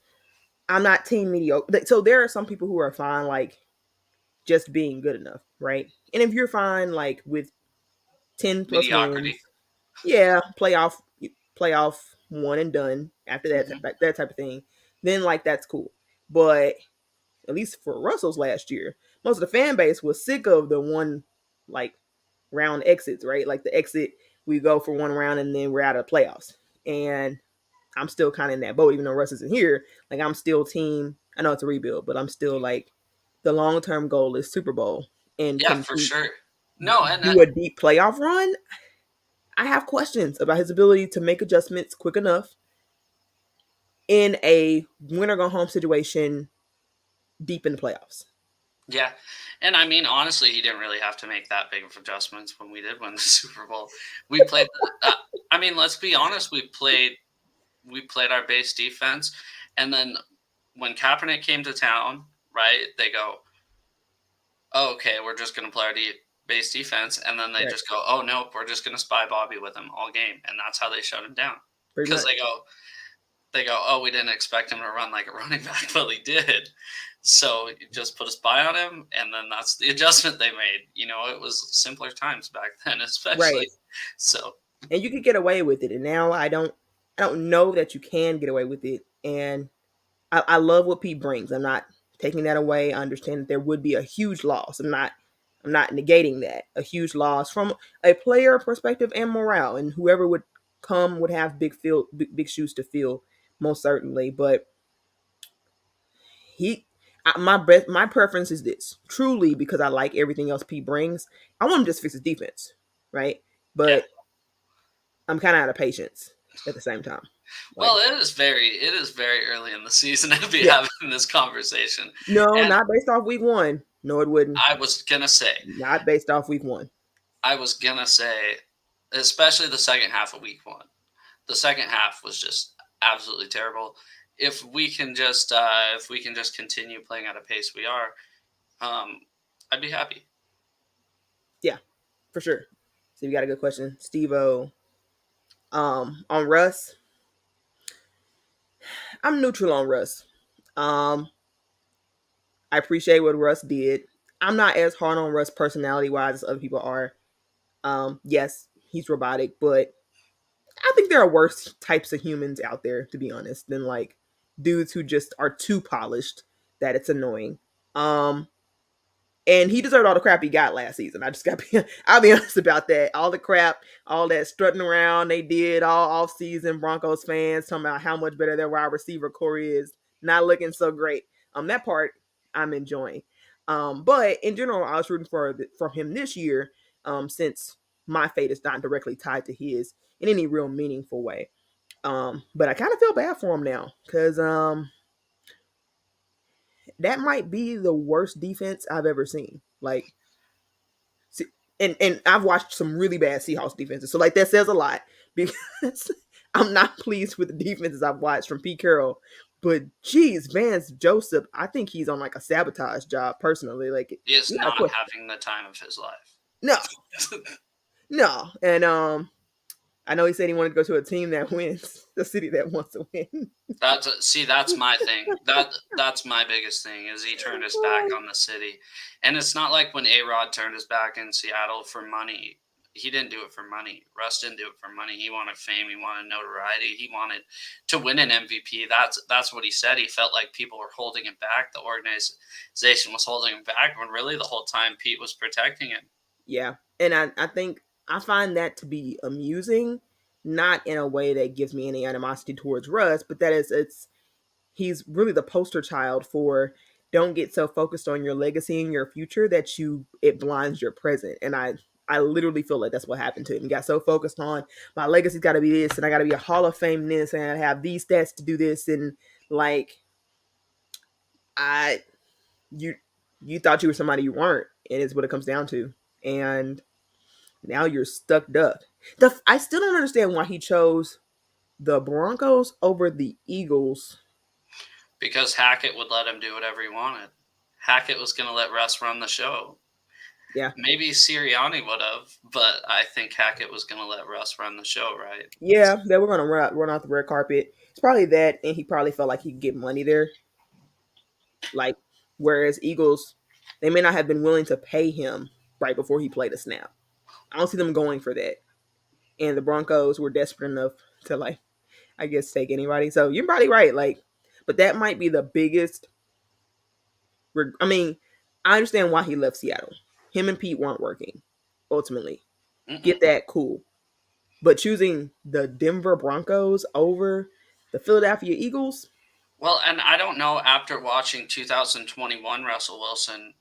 I'm not team mediocre. So there are some people who are fine, like just being good enough, right? And if you're fine, like with 10+ Mediocrity. wins, yeah, playoff one and done after Hmm. that type of thing, then like that's cool. But at least for Russell's last year, most of the fan base was sick of the one like round exits, right? Like the exit, we go for one round and then we're out of the playoffs. And I'm still kind of in that boat, even though Russ isn't here. Like I'm still team. I know it's a rebuild, but I'm still like the long term goal is Super Bowl. And Yeah, can for Pete sure. No, and do a deep playoff run? I have questions about his ability to make adjustments quick enough in a winner go home situation deep in the playoffs. Yeah, and I mean, honestly, he didn't really have to make that big of adjustments when we did win the Super Bowl. We played. Uh, I mean, let's be honest. We played our base defense, and then when Kaepernick came to town, right? They go, oh, okay, we're just going to play our base defense, and then they Right. just go, oh nope, we're just going to spy Bobby with him all game, and that's how they shut him down. Pretty Because much. they go, oh, we didn't expect him to run like a running back, but he did. So you just put a spy on him, and then that's the adjustment they made. It was simpler times back then, especially. Right. So And you could get away with it. And now I don't know that you can get away with it. And I love what Pete brings. I'm not taking that away. I understand that there would be a huge loss. I'm not negating that. A huge loss from a player perspective and morale. And whoever would come would have big shoes to fill, most certainly. But he my preference is this. Truly because I like everything else Pete brings. I want him to just fix his defense. Right? yeah, But I'm kinda out of patience at the same time. well, Like, it is very early in the season to be yeah. having this conversation, No, and not based off week one. No, it wouldn't. I was gonna say, Not based off week one. I was gonna say, especially the second half of week one. The second half was just absolutely terrible. If we can just continue playing at a pace we are, um, I'd be happy. Yeah, for sure. So you got a good question. Steve O. On Russ, I'm neutral on Russ. Um, I appreciate what Russ did. I'm not as hard on Russ personality wise as other people are. Yes, he's robotic, but I think there are worse types of humans out there, to be honest, than like dudes who just are too polished that it's annoying. Um, and he deserved all the crap he got last season. I just got I'll be honest about that. All the crap, all that strutting around they did all off season, Broncos fans talking about how much better their wide receiver core is, not looking so great. That part I'm enjoying. But in general, I was rooting for him this year, since my fate is not directly tied to his in any real meaningful way. But I kind of feel bad for him now because that might be the worst defense I've ever seen. Like, and I've watched some really bad Seahawks defenses, so like that says a lot because I'm not pleased with the defenses I've watched from Pete Carroll. But geez, Vance Joseph, I think he's on like a sabotage job personally. Like, He is you gotta not question. having the time of his life. No, no, and I know he said he wanted to go to a team that wins, the city that wants to win. That's my thing. That's my biggest thing is he turned his back on the city, and it's not like when A Rod turned his back in Seattle for money. He didn't do it for money. Russ didn't do it for money. He wanted fame. He wanted notoriety. He wanted to win an MVP. That's what he said. He felt like people were holding him back. The organization was holding him back when really the whole time Pete was protecting him. Yeah, and I think I find that to be amusing, not in a way that gives me any animosity towards Russ, but that is it's he's really the poster child for don't get so focused on your legacy and your future that it blinds your present. And I literally feel like that's what happened to him. He got so focused on my legacy's got to be this, and I got to be a Hall of Fame this, and I have these stats to do this, and like I you you thought you were somebody you weren't, and it's what it comes down to. And now you're stuck up. I still don't understand why he chose the Broncos over the Eagles. Because Hackett would let him do whatever he wanted. Hackett was going to let Russ run the show. Yeah, Maybe Sirianni would have, but I think Hackett was going to let Russ run the show, right? yeah, they were gonna run off the red carpet. It's probably that, and he probably felt like he could get money there. Like, whereas Eagles, they may not have been willing to pay him right before he played a snap. I don't see them going for that. And the Broncos were desperate enough to like, I guess, take anybody. So you're probably right. Like, but that might be the biggest. I mean, I understand why he left Seattle. Him and Pete weren't working. Ultimately, Mm-mm. get that cool. But choosing the Denver Broncos over the Philadelphia Eagles, Well, and I don't know after watching 2021 Russell Wilson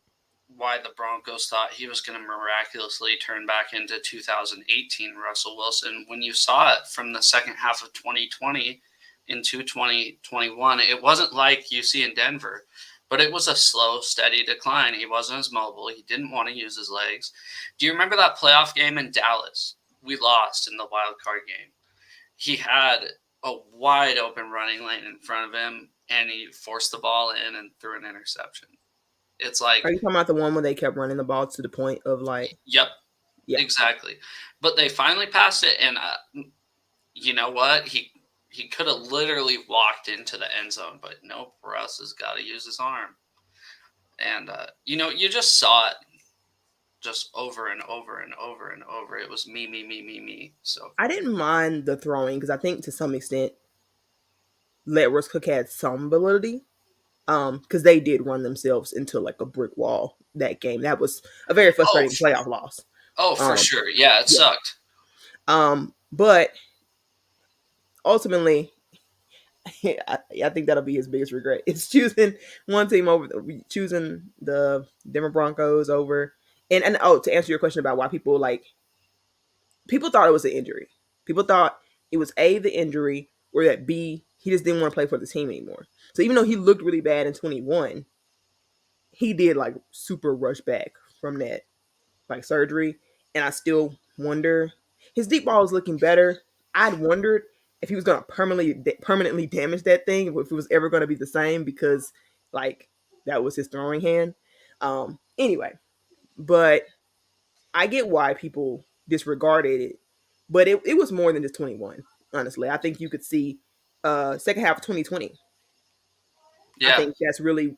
why the Broncos thought he was going to miraculously turn back into 2018 Russell Wilson. When you saw it from the second half of 2020 into 2021, it wasn't like you see in Denver. but it was a slow, steady decline. He wasn't as mobile. He didn't want to use his legs. Do you remember that playoff game in Dallas? We lost in the wild card game. He had a wide open running lane in front of him, and he forced the ball in and threw an interception. It's Are like, you talking about the one where they kept running the ball to the point of like, yep, yeah, exactly. But they finally passed it, and you know what? He could have literally walked into the end zone, but nope. Russ has got to use his arm, and you just saw it just over and over and over and over. It was me, me, me, me, me. So I didn't mind the throwing because I think to some extent Letworth Cook had some validity. Because they did run themselves into like a brick wall that game. That was a very oh, frustrating playoff loss. for Um, sure, yeah, it yeah. sucked. But ultimately, I think that'll be his biggest regret. It's choosing one team over choosing the Denver Broncos over. And oh, to answer your question about why people thought it was an injury. People thought it was A, the injury, or that B, he just didn't want to play for the team anymore. So even though he looked really bad in 21, he did like super rush back from that like surgery. And I still wonder, his deep ball is looking better. I'd wondered if he was going to permanently damage that thing, if it was ever going to be the same, because like that was his throwing hand. Anyway, but I get why people disregarded it, but it was more than just 21. Honestly, I think you could see second half of 2020. I Yeah. think that's really,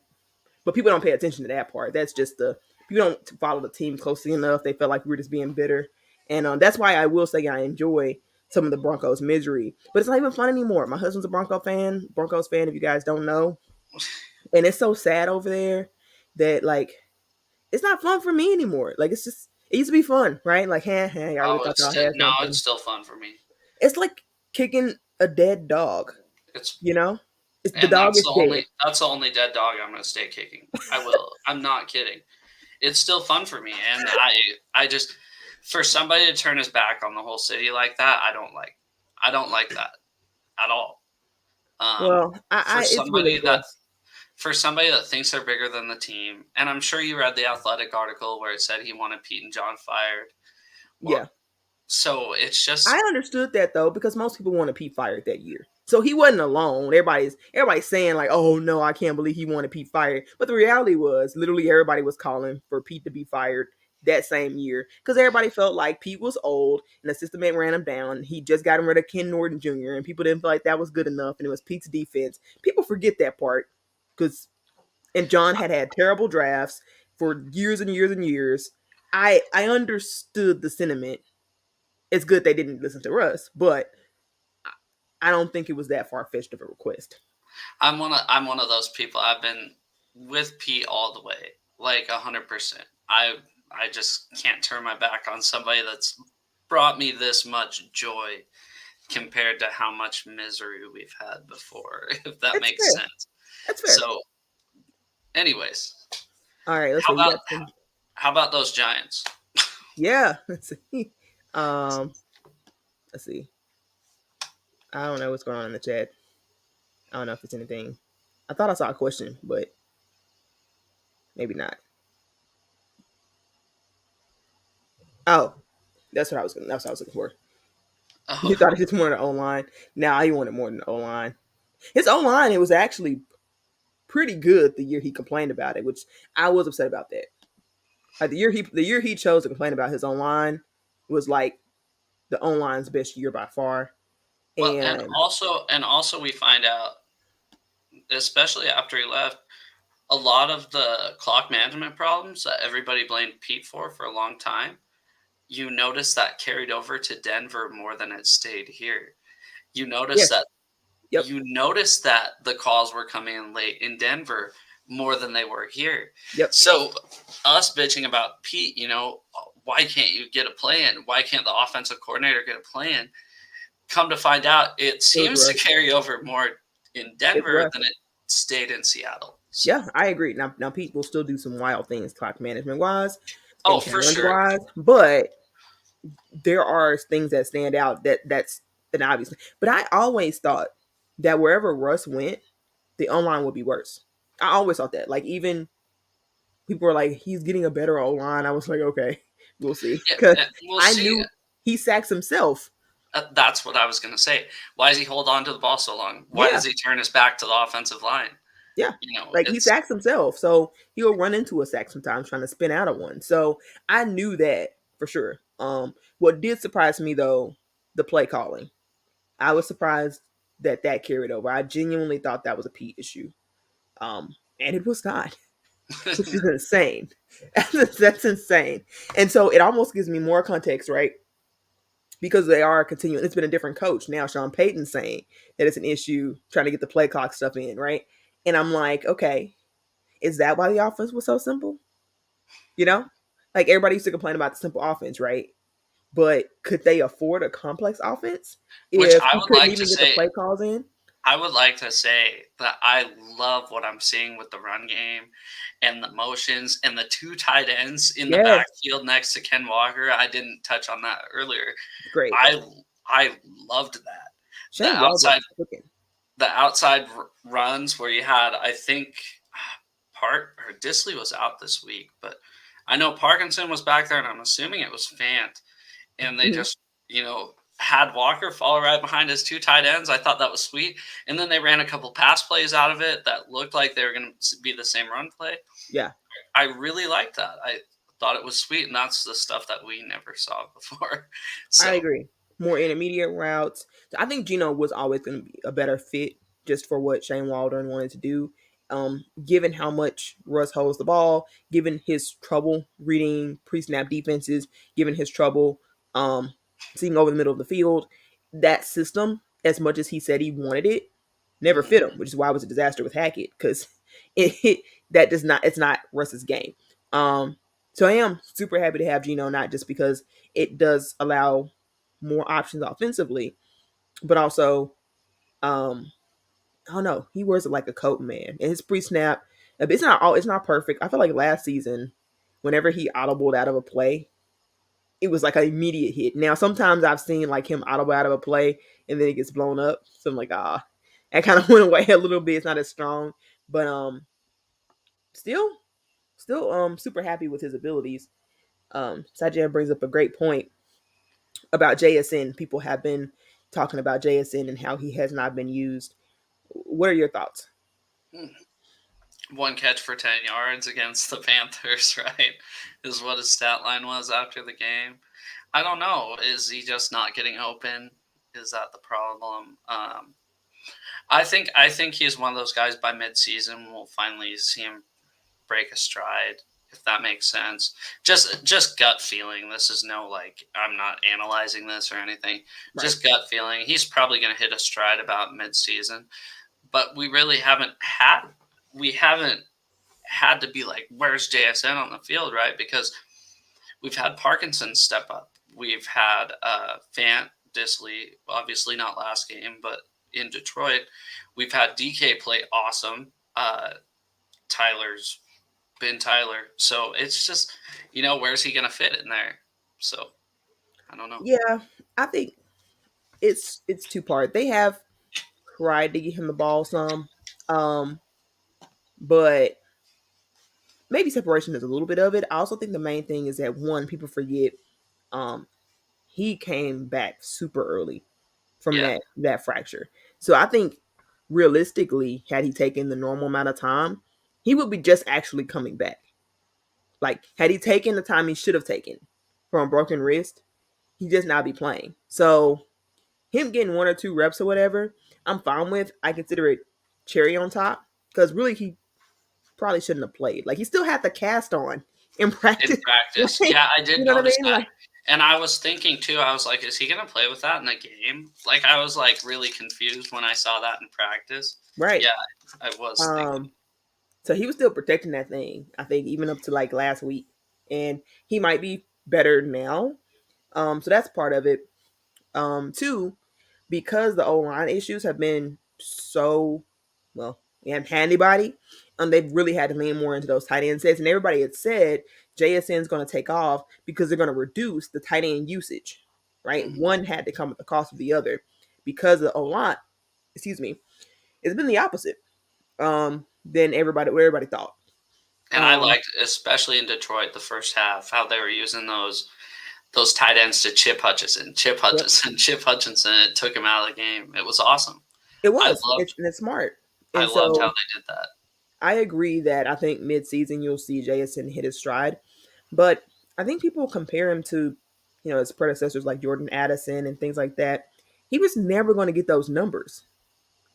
but people don't pay attention to that part. That's just the people don't follow the team closely enough. They felt like we were just being bitter, and that's why I will say I enjoy some of the Broncos' misery. But it's not even fun anymore. My husband's a Broncos fan. If you guys don't know, and it's so sad over there that like it's not fun for me anymore. Like it's just it used to be fun, right? Like, hey, I really Oh, thought y'all had no, it's something. still fun for me. It's like kicking a dead dog. It's You know, the and dog is dead. that's the only dead dog I'm gonna stay kicking. I will. I'm not kidding. It's still fun for me, and I just for somebody to turn his back on the whole city like that, I don't like that at all. Well, For it's really somebody that gross. thinks they're bigger than the team, and I'm sure you read the Athletic article where it said he wanted Pete and John fired. Well, Yeah. so it's I just understood that though because most people wanted Pete fired that year, so he wasn't alone. Everybody's saying like, "Oh no, I can't believe he wanted Pete fired," but the reality was, literally everybody was calling for Pete to be fired that same year because everybody felt like Pete was old and the system had ran him down. He just got rid of Ken Norton Jr. and people didn't feel like that was good enough, and it was Pete's defense. People forget that part because and John had terrible drafts for years and years and years. I understood the sentiment. It's good they didn't listen to us, but I don't think it was that far fetched of a request. I'm one of those people. I've been with Pete all the way, like 100%. I just can't turn my back on somebody that's brought me this much joy compared to how much misery we've had before, if that That's makes fair. sense. That's fair. So, anyways, All right, let's how see. We about got some. those Giants? Yeah, let's see. Um, let's see. I don't know what's going on in the chat. I don't know if it's anything. I thought I saw a question, but maybe not. Oh, that's what I was looking for. He thought Oh, he just wanted an O line. Now he wanted more than an O line. His O line, it was actually pretty good the year he complained about it, which I was upset about that. Like the year he chose to complain about his online was like the online's best year by far. well, And and also we find out, especially after he left, a lot of the clock management problems that everybody blamed Pete for a long time, you notice that carried over to Denver more than it stayed here. You notice yes, that yep, the calls were coming in late in Denver more than they were here. yep, So us bitching about Pete, why can't you get a plan? Why can't the offensive coordinator get a plan? Come to find out, it it was seems to rough. carry over more in It's Denver rough. than it stayed in Seattle. So, Yeah, I agree. Now Pete will still do some wild things clock management wise oh, and for challenge sure. wise, but there are things that stand out that's an obvious. But I always thought that wherever Russ went, the online would be worse. I always thought that. Like even people were like, he's getting a better O line. I was like, okay, we'll see. Yeah, Because we'll I see. knew he sacks himself. That's what I was going to say. Why does he hold on to the ball so long? Why Yeah, does he turn his back to the offensive line? yeah. You know, Like he it's sacks himself. So he'll run into a sack sometimes trying to spin out of one. So I knew that for sure. What did surprise me though, the play calling. I was surprised that that carried over. I genuinely thought that was a Pete issue. And it was not, which is insane. That's insane. And so it almost gives me more context, right? Because they are continuing. It's been a different coach now. Sean Payton's saying that it's an issue trying to get the play clock stuff in, right? And I'm like, okay, is that why the offense was so simple? You know, like everybody used to complain about the simple offense, right? But could they afford a complex offense which if he couldn't even get the play calls in? I would like to say that I love what I'm seeing with the run game and the motions and the two tight ends in the Yes, backfield next to Ken Walker. I didn't touch on that earlier. great. I loved that. The Shane Waldron outside was cooking. runs where you had, I think, Park or Disley was out this week, but I know Parkinson was back there, and I'm assuming it was Fant, and they Mhm. just had Walker follow right behind his two tight ends. I thought that was sweet, and then they ran a couple pass plays out of it that looked like they were going to be the same run play. Yeah, I really liked that. I thought it was sweet, and that's the stuff that we never saw before. I So agree. More intermediate routes. I think Gino was always going to be a better fit just for what Shane Waldron wanted to do. Given how much Russ holds the ball, given his trouble reading pre-snap defenses, given his trouble seeing over the middle of the field, that system, as much as he said he wanted it, never fit him, which is why it was a disaster with Hackett because it that does not it's not Russ's game. So I am super happy to have Gino, not just because it does allow more options offensively, but also, um, I don't know, he wears it like a coat, man. And his pre-snap, it's not perfect. I feel like last season, whenever he audibled out of a play, it was like an immediate hit. Now sometimes I've seen like him audible out of a play and then it gets blown up. So I'm like, that kind of went away a little bit. It's not as strong, but still, super happy with his abilities. Sajjan brings up a great point about JSN. People have been talking about JSN and how he has not been used. What are your thoughts? one catch for 10 yards against the Panthers, right? Is what his stat line was after the game. I don't know. Is he just not getting open? Is that the problem? I think he's one of those guys by midseason we'll finally see him break a stride, if that makes sense. Just gut feeling. This is no like I'm not analyzing this or anything. Right. Just gut feeling. He's probably going to hit a stride about midseason, but we haven't had to be like, where's JSN on the field, right? Because we've had Parkinson step up. We've had Fant, Disley, obviously not last game, but in Detroit. We've had DK play awesome. Tyler's been Tyler. So it's just, where's he going to fit in there? So I don't know. Yeah, I think it's two part. They have tried to get him the ball some, um, but maybe separation is a little bit of it. I also think the main thing is that one, people forget, um, he came back super early from Yeah. that fracture. So I think realistically, had he taken the normal amount of time, he would be just actually coming back. Like had he taken the time he should have taken from a broken wrist, he'd just now be playing. So him getting 1 or 2 reps or whatever, I'm fine with. I consider it cherry on top because really he probably shouldn't have played. Like he still had the cast on in In practice. practice. Like, Yeah, I you did know what I notice mean? that. Like And I was thinking too, I was like, is he going to play with that in a game? Like, I was like really confused when I saw that in practice. right. Yeah, I was thinking. Um, so he was still protecting that thing, I think, even up to like last week. And he might be better now. So that's part of it. Two, because the O line issues have been so well, we haven't had anybody. They've really had to lean more into those tight end sets. And everybody had said JSN is going to take off because they're going to reduce the tight end usage. Right? Mhm. One had to come at the cost of the other because the O line, excuse me, it's been the opposite. than everybody thought. And I Um, liked, especially in Detroit, the first half, how they were using those tight ends to Chip Hutchinson, Chip yep, Hutchinson, Chip Hutchinson. It took him out of the game. It was awesome. it I was. loved It's smart, I and loved how so they did that. I agree that I think mid-season you'll see Jason hit his stride, but I think people compare him to, his predecessors like Jordan Addison and things like that. He was never going to get those numbers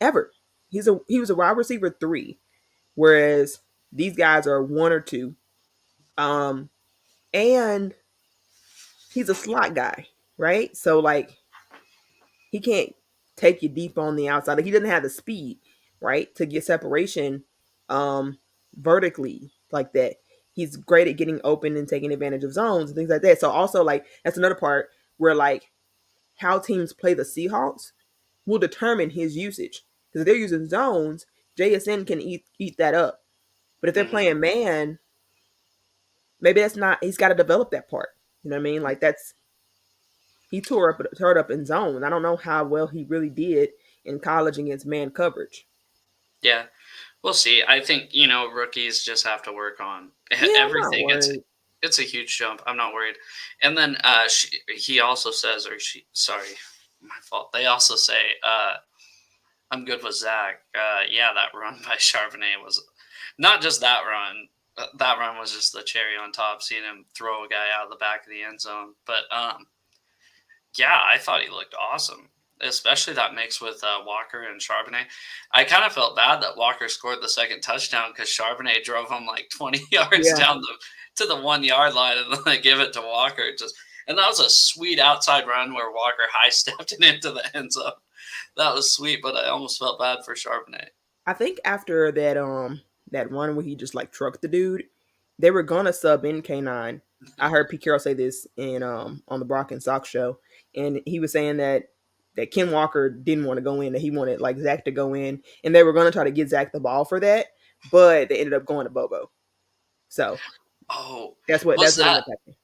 ever. He was a wide receiver three, whereas these guys are one or two. Um, and he's a slot guy, right? So like he can't take you deep on the outside. Like he doesn't have the speed, right, to get separation vertically like that. He's great at getting open and taking advantage of zones and things like that. So also like that's another part where like how teams play the Seahawks will determine his usage. Because if they're using zones, JSN can eat that up. But if they're Hmm. playing man, maybe that's not. He's got to develop that part. You know what I mean? Like that's he tore up in zone. I don't know how well he really did in college against man coverage. Yeah, we'll see. I think rookies just have to work on Yeah, I'm not everything. It's worried. it's a huge jump. I'm not worried. And then he also says, or she, sorry, my fault. They also say, I'm good with Zach. Yeah, that run by Charbonnet was not just that run. That run was just the cherry on top. Seeing him throw a guy out of the back of the end zone, but yeah, I thought he looked awesome, especially that mix with Walker and Charbonnet. I kind of felt bad that Walker scored the second touchdown because Charbonnet drove him like 20 yards Yeah, down to the 1 yard line, and then they give it to Walker. And that was a sweet outside run where Walker high stepped it into the end zone. That was sweet, but I almost felt bad for Charbonnet. I think after that run where he just like trucked the dude, they were gonna sub in K9. I heard Pete Carroll say this in on the Brock and Sox show, and he was saying that Ken Walker didn't want to go in, that he wanted like Zach to go in, and they were gonna try to get Zach the ball for that, but they ended up going to Bobo. So Oh, that's was what that ended up happening.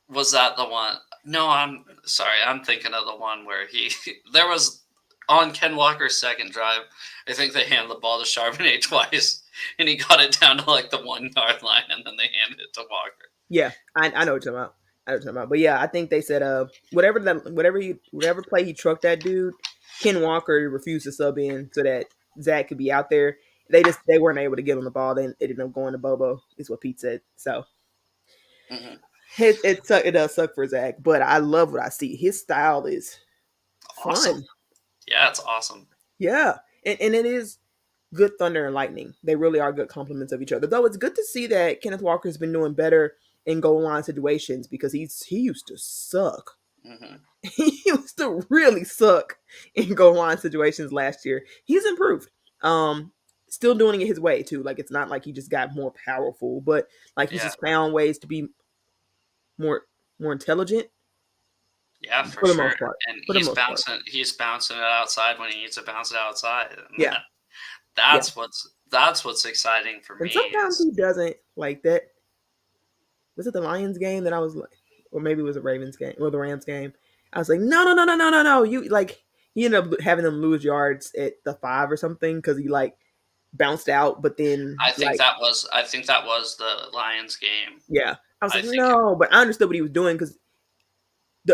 was that the one? No, I'm sorry. I'm thinking of the one where he there was on Ken Walker's second drive. I think they handed the ball to Charbonnet twice, and he got it down to like the 1 yard line, and then they handed it to Walker. Yeah, I know what you're talking about. I know what you're talking about. But yeah, I think they said whatever play he trucked that dude, Ken Walker refused to sub in so that Zach could be out there. They weren't able to get on the ball. Then it ended up going to Bobo. Is what Pete said. So Hmm. it does suck for Zach, but I love what I see. His style is Awesome. fun. Yeah, it's awesome. Yeah, and it is good thunder and lightning. They really are good complements of each other. Though it's good to see that Kenneth Walker's been doing better in goal line situations because he used to suck. Hmm. He used to really suck in goal line situations last year. He's improved. Um, Still doing it his way too. Like it's not like he just got more powerful, but like he's Yeah, just found ways to be more more intelligent yeah, for for the sure. most part. And For the most part, he's bouncing it outside when he needs to bounce it outside. And yeah, yeah. that's what's exciting for And me sometimes is he doesn't like that. Was it the Lions game that I was like, or maybe it was the Ravens game or the Rams game? I was like, no. You like you end up having them lose yards at the 5 or something because he like bounced out, but then like I think that was the Lions game. yeah, I was I like think it, no, but I understood what he was doing because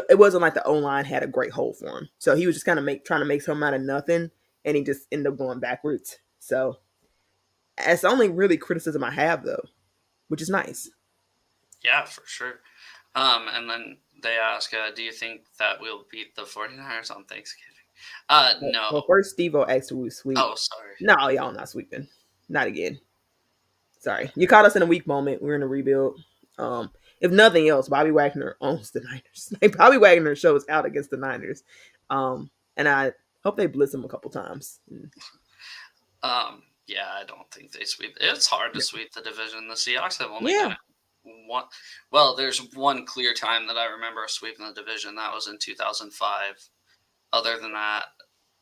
it wasn't like the O line had a great hold for him, so he was just kind of trying to make something out of nothing, and he just ended up going backwards. So that's the only really criticism I have though, which is nice. yeah, for sure. And then they ask, do you think that we'll beat the 49ers on Thanksgiving? Well, No. first Steve-O asked who we sweep. Oh, sorry. No, y'all not sweeping. Not again. Sorry. You caught us in a weak moment. We're in a rebuild. If nothing else, Bobby Wagner owns the Niners. Like Bobby Wagner shows out against the Niners. And I hope they blitz him a couple times. Yeah, I don't think they sweep. It's hard to sweep the division. The Seahawks have only done Yeah. it one. Well, there's one clear time that I remember sweeping the division. That was in 2005. Other than that,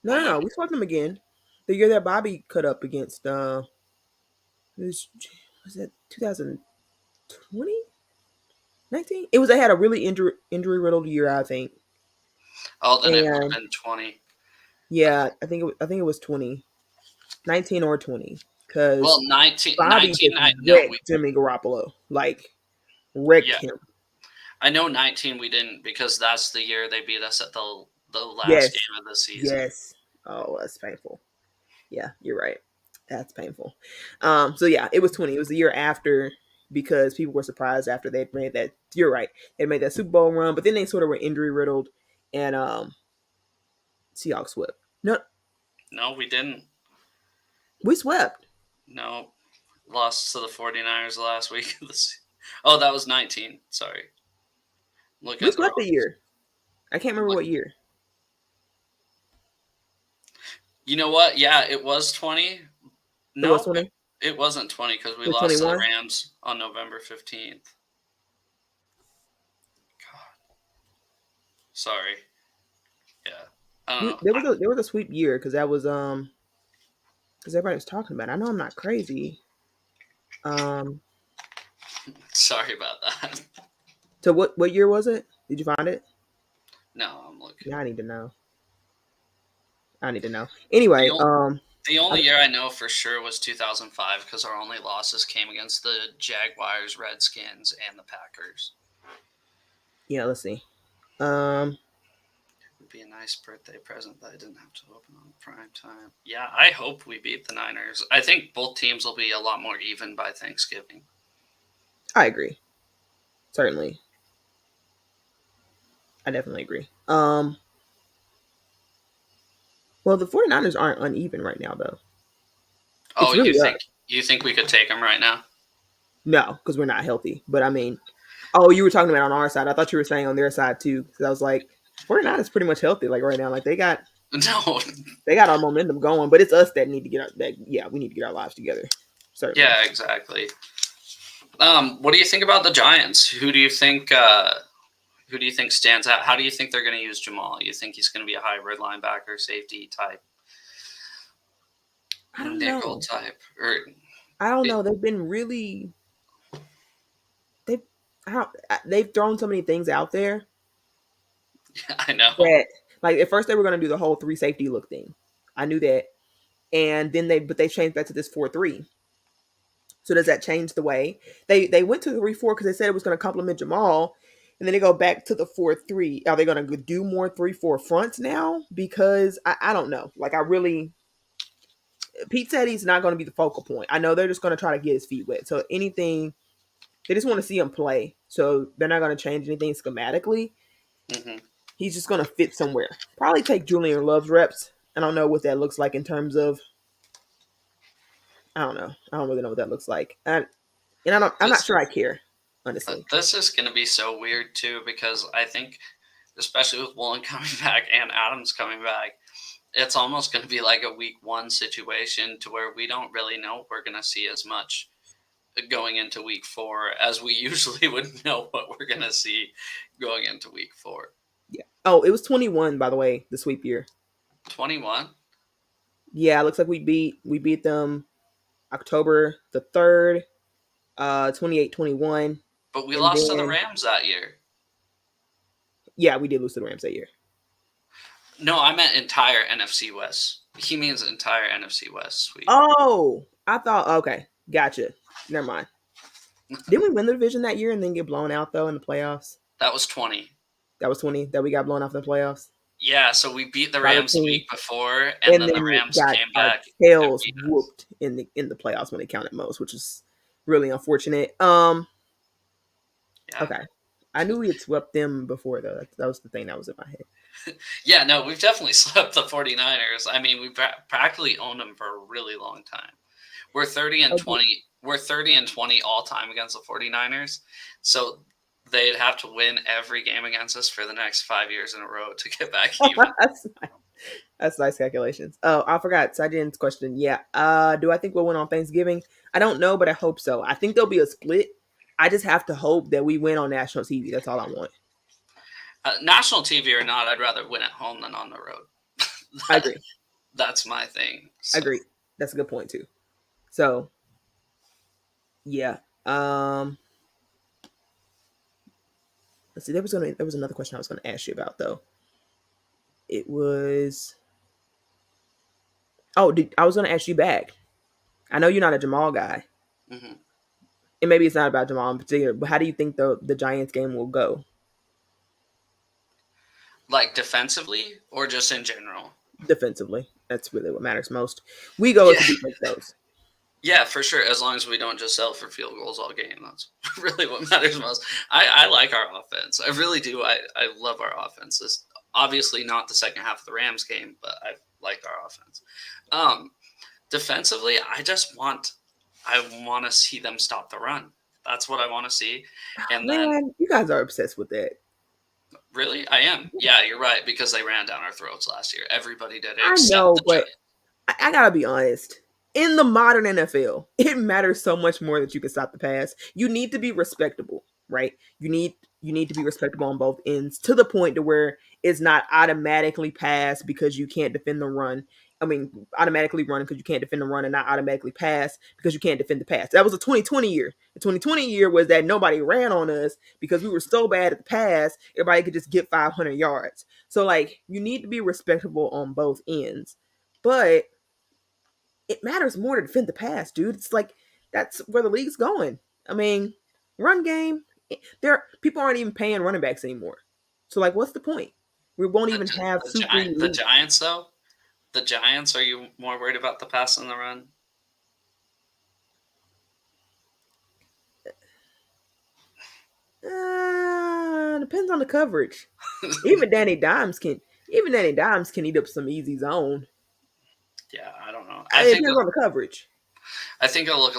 No, when no, we no. We swept him again. The year that Bobby cut up against was that 2020? 19? It was they had a really injury riddled year, I think. oh, then it would have And been 20. yeah, I think it was 2019 or 20. because Well, 19, Bobby 19. just I know we, wrecked Jimmy Garoppolo, like wrecked yeah, him. I know 19 we didn't because that's the year they beat us at the last Yes, game of the season. yes. Oh, that's painful. Yeah, you're right. That's painful. So yeah, it was 20. It was the year after because people were surprised after they made that. You're right. They made that Super Bowl run, but then they sort of were injury riddled, and Seahawks swept. No, No, we didn't. we swept. No, lost to the 49ers last week. Oh, that was 19. Sorry, looking We at the swept the wrong. year. I can't remember Look, what year. you know what? Yeah, it was 20. It was No, 20. it wasn't 20 because we It was lost to the 21. Rams on November 15th. God, sorry. Yeah, I don't know. There was a sweep year because that was because everybody was talking about it. I know I'm not crazy. Um, Sorry about that. so what year was it? Did you find it? No, I'm looking. Yeah, I need to know. I need to know. The Anyway, only, the I, only year I know for sure was 2005 because our only losses came against the Jaguars, Redskins, and the Packers. yeah, let's see. Um, It would be a nice birthday present that I didn't have to open on prime time. Yeah, I hope we beat the Niners. I think both teams will be a lot more even by Thanksgiving. I agree. Certainly, I definitely agree. Well, the 49ers aren't uneven right now, though. Oh, It's you really think us. you think we could take them right now? No, because we're not healthy. But I mean, oh, you were talking about on our side. I thought you were saying on their side too. Because I was like, 49ers pretty much healthy like right now. Like No. they got our momentum going, but it's us that need to get our that yeah, we need to get our lives together. Certainly. Yeah, exactly. What do you think about the Giants? Who do you think stands out? How do you think they're going to use Jamal? You think he's going to be a hybrid linebacker, safety type, I don't nickel know. type, or I don't it, know. They've been really they've they've thrown so many things out there I know. that like at first they were gonna do the whole three safety look thing. I knew that. And then they changed that to this 4-3. So does that change the way they went to the 3-4 because they said it was going to complement Jamal, and then they go back to the 4-3? Are they going to do more 3-4 fronts now? Because I don't know. Like I really, Pete said he's not going to be the focal point. I know they're just going to try to get his feet wet. So anything they just want to see him play. So they're not going to change anything schematically. Hmm. He's just going to fit somewhere. Probably take Julian Love's reps. I don't know what that looks like in terms of. I don't know. I don't really know what that looks like. And I don't. I'm not This sure I care, honestly. this is going to be so weird too because I think, especially with Woolen coming back and Adams coming back, it's almost going to be like a week one situation to where we don't really know if we're going to see as much going into week four as we usually would know what we're going to see going into week four. Yeah. Oh, it was 21 by the way. The sweep year. 21, Yeah, it looks like we beat them October the 3rd, 28-21, but we and lost to the then Rams that year. yeah, we did lose to the Rams that year. No, I meant entire NFC West. He means entire NFC West sweep. Oh, I thought okay, gotcha. Never mind. Didn't we win the division that year and then get blown out though in the playoffs? That was 20. That was 20 that we got blown off in the playoffs Yeah, so we beat the by the Rams the team, week before, and and then the then Rams got came our back and tails beat us. whooped in the playoffs when it counted most, which is really unfortunate. Yeah. Okay. I knew we had swept them before, though. That was the thing that was in my head. Yeah, no, we've definitely swept the 49ers. I mean, we practically owned them for a really long time. We're 30 and Okay. 20. We're 30 and 20 all time against the 49ers. So they'd have to win every game against us for the next 5 years in a row to get back even. that's, nice. That's nice calculations. Oh, I forgot. Sajin's question. Yeah. Do I think we'll win on Thanksgiving? I don't know, but I hope so. I think there'll be a split. I just have to hope that we win on national TV. That's all I want. National TV or not, I'd rather win at home than on the road. I agree. That's my thing. I So, agree. That's a good point too. So, yeah. Let's see. There was another question I was gonna ask you about though. It was I was gonna ask you back. I know you're not a Jamal guy, Hmm. and maybe it's not about Jamal in particular, but how do you think the Giants game will go Like defensively or just in general? defensively? That's really what matters most. We go if Yeah, the defense goes. yeah, for sure. As long as we don't just sell for field goals all game, that's really what matters most. I like our offense. I really do. I love our offense. This obviously not the second half of the Rams game, but I liked our offense. Um, Defensively, I want to see them stop the run. That's what I want to see. And then Man, you guys are obsessed with that. really, I am. Yeah, you're right because they ran down our throats last year. Everybody did I except know, the but I gotta be honest. In the modern NFL, it matters so much more that you can stop the pass. You need to be respectable, right? You need to be respectable on both ends to the point to where it's not automatically pass because you can't defend the run. I mean, automatically run because you can't defend the run, and not automatically pass because you can't defend the pass. That was a 2020 year. The 2020 year was that nobody ran on us because we were so bad at the pass. Everybody could just get 500 yards. So like, you need to be respectable on both ends, but it matters more to defend the pass, dude. It's like that's where the league's going. I mean, run game, there people aren't even paying running backs anymore. So like, what's the point? We won't even have super The elite. Giants though. The Giants. Are you more worried about the pass than the run? Depends on the coverage. Even Danny Dimes can. Even Danny Dimes can eat up some easy zone. Yeah, I don't know. It depends on the coverage. I think it'll look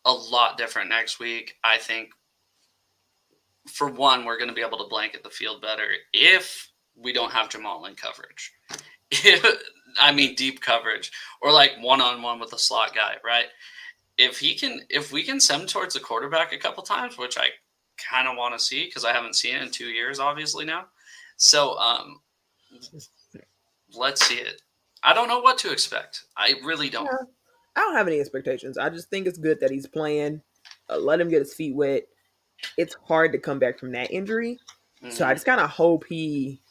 a lot different next week. I think for one, we're going to be able to blanket the field better if we don't have Jamal in coverage. I mean, deep coverage or like one on one with a slot guy, right? If we can send him towards the quarterback a couple times, which I kind of want to see because I haven't seen it in 2 years, obviously now. So let's see it. I don't know what to expect. I really don't. Yeah, I don't have any expectations. I just think it's good that he's playing. Let him get his feet wet. It's hard to come back from that injury. So I Hmm. just kind of hope he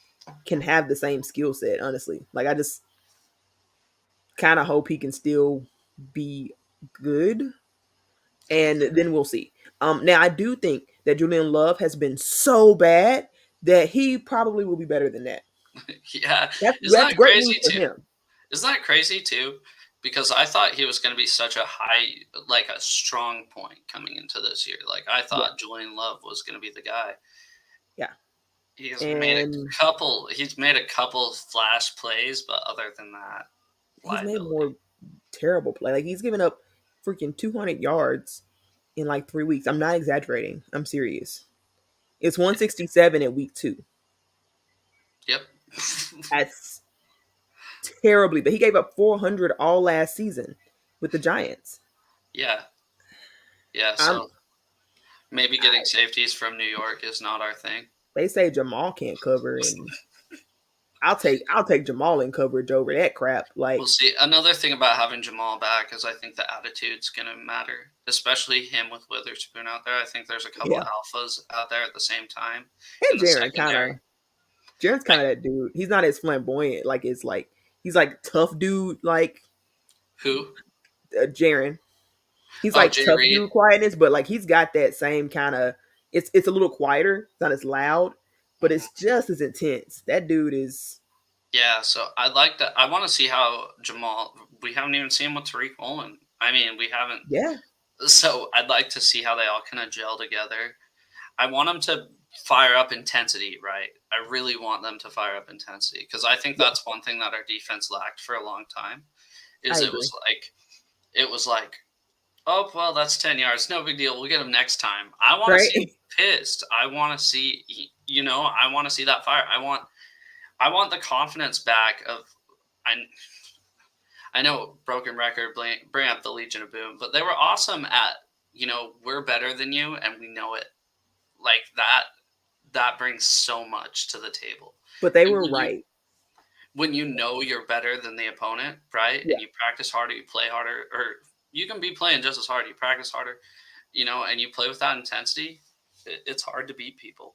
can have the same skill set, honestly. Like, I just kind of hope he can still be good, and then we'll see. Now I do think that Julian Love has been so bad that he probably will be better than that. Yeah, isn't That's that great news crazy for too? him. Isn't that crazy too? Because I thought he was going to be such a high, like a strong point coming into this year. Like I Yeah, thought Julian Love was going to be the guy. yeah, He's made a and couple. He's made a couple flash plays, but other than that, he's made liability. more terrible play. Like, he's given up freaking 200 yards in like 3 weeks. I'm not exaggerating. I'm serious. It's 167 at week 2. Yep. That's terribly, but he gave up 400 all last season with the Giants. Yeah. Yeah. I'm So maybe getting safeties from New York is not our thing. They say Jamal can't cover, and I'll take Jamal in coverage over that crap. We'll Like, see. Another thing about having Jamal back is I think the attitude's going to matter, especially him with Witherspoon out there. I think there's a couple yeah. alphas out there at the same time in And the secondary. Jaren's I, kind of that dude. He's not as flamboyant. Like, it's like he's like tough dude. Like, who? Jaren, he's Oh, like Jay tough Reed. dude quietness, but like he's got that same kind of. It's a little quieter. It's not as loud, but it's Mhm. just as intense. That dude is. Yeah, so I'd like that. I want to see how Jamal. We haven't even seen him with Tariq Woolen. I mean, we haven't. Yeah, So I'd like to see how they all kind of gel together. I want them to fire up intensity, right? I really want them to fire up intensity because I think yeah. that's one thing that our defense lacked for a long time. I Is agree. it was like, oh well, that's 10 yards, no big deal. We'll get them next time. I want to Right? see 'em pissed. I want to see, I want to see that fire. I want the confidence back of. I I know broken record, bring up the Legion of Boom, but they were awesome at we're better than you and we know it. Like that brings so much to the table. But they And were right. when you know you're better than the opponent, right? Yeah. And you practice harder, you play harder, or you can be playing just as hard. You practice harder, and you play with that intensity. It's hard to beat people.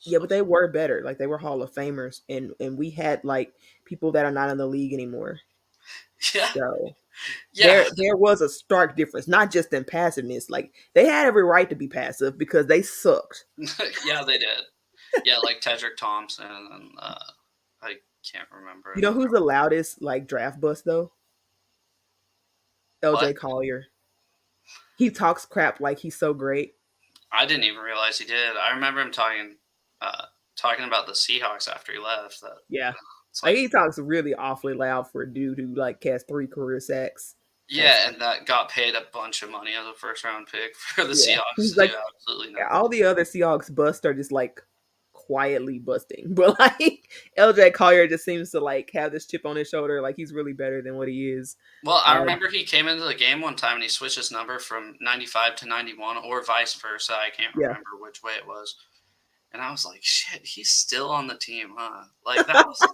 Yeah, So but they were better. Like, they were Hall of Famers, and we had like people that are not in the league anymore. yeah, So. Yeah, There was a stark difference, not just in passiveness. Like they had every right to be passive because they sucked. yeah, they did. Yeah, like Tedrick Thompson and I can't remember You know another who's the loudest like draft bust though? one. What? LJ Collier. He talks crap like he's so great. I didn't even realize he did. I remember him uh, talking about the Seahawks after he left. That Yeah. it's Like like, he talks really awfully loud for a dude who like has 3 career sacks. That's yeah, and that got paid a bunch of money as a first round pick for the yeah. Seahawks He's to do like absolutely yeah, nothing. all the other Seahawks busts are just like quietly busting. But like LJ Collier just seems to like have this chip on his shoulder, like he's really better than what he is. Well, I Uh remember he came into the game one time and he switched his number from 95 to 91 or vice versa. I can't yeah. remember which way it was. And I was like, shit, he's still on the team, huh? Like, that was,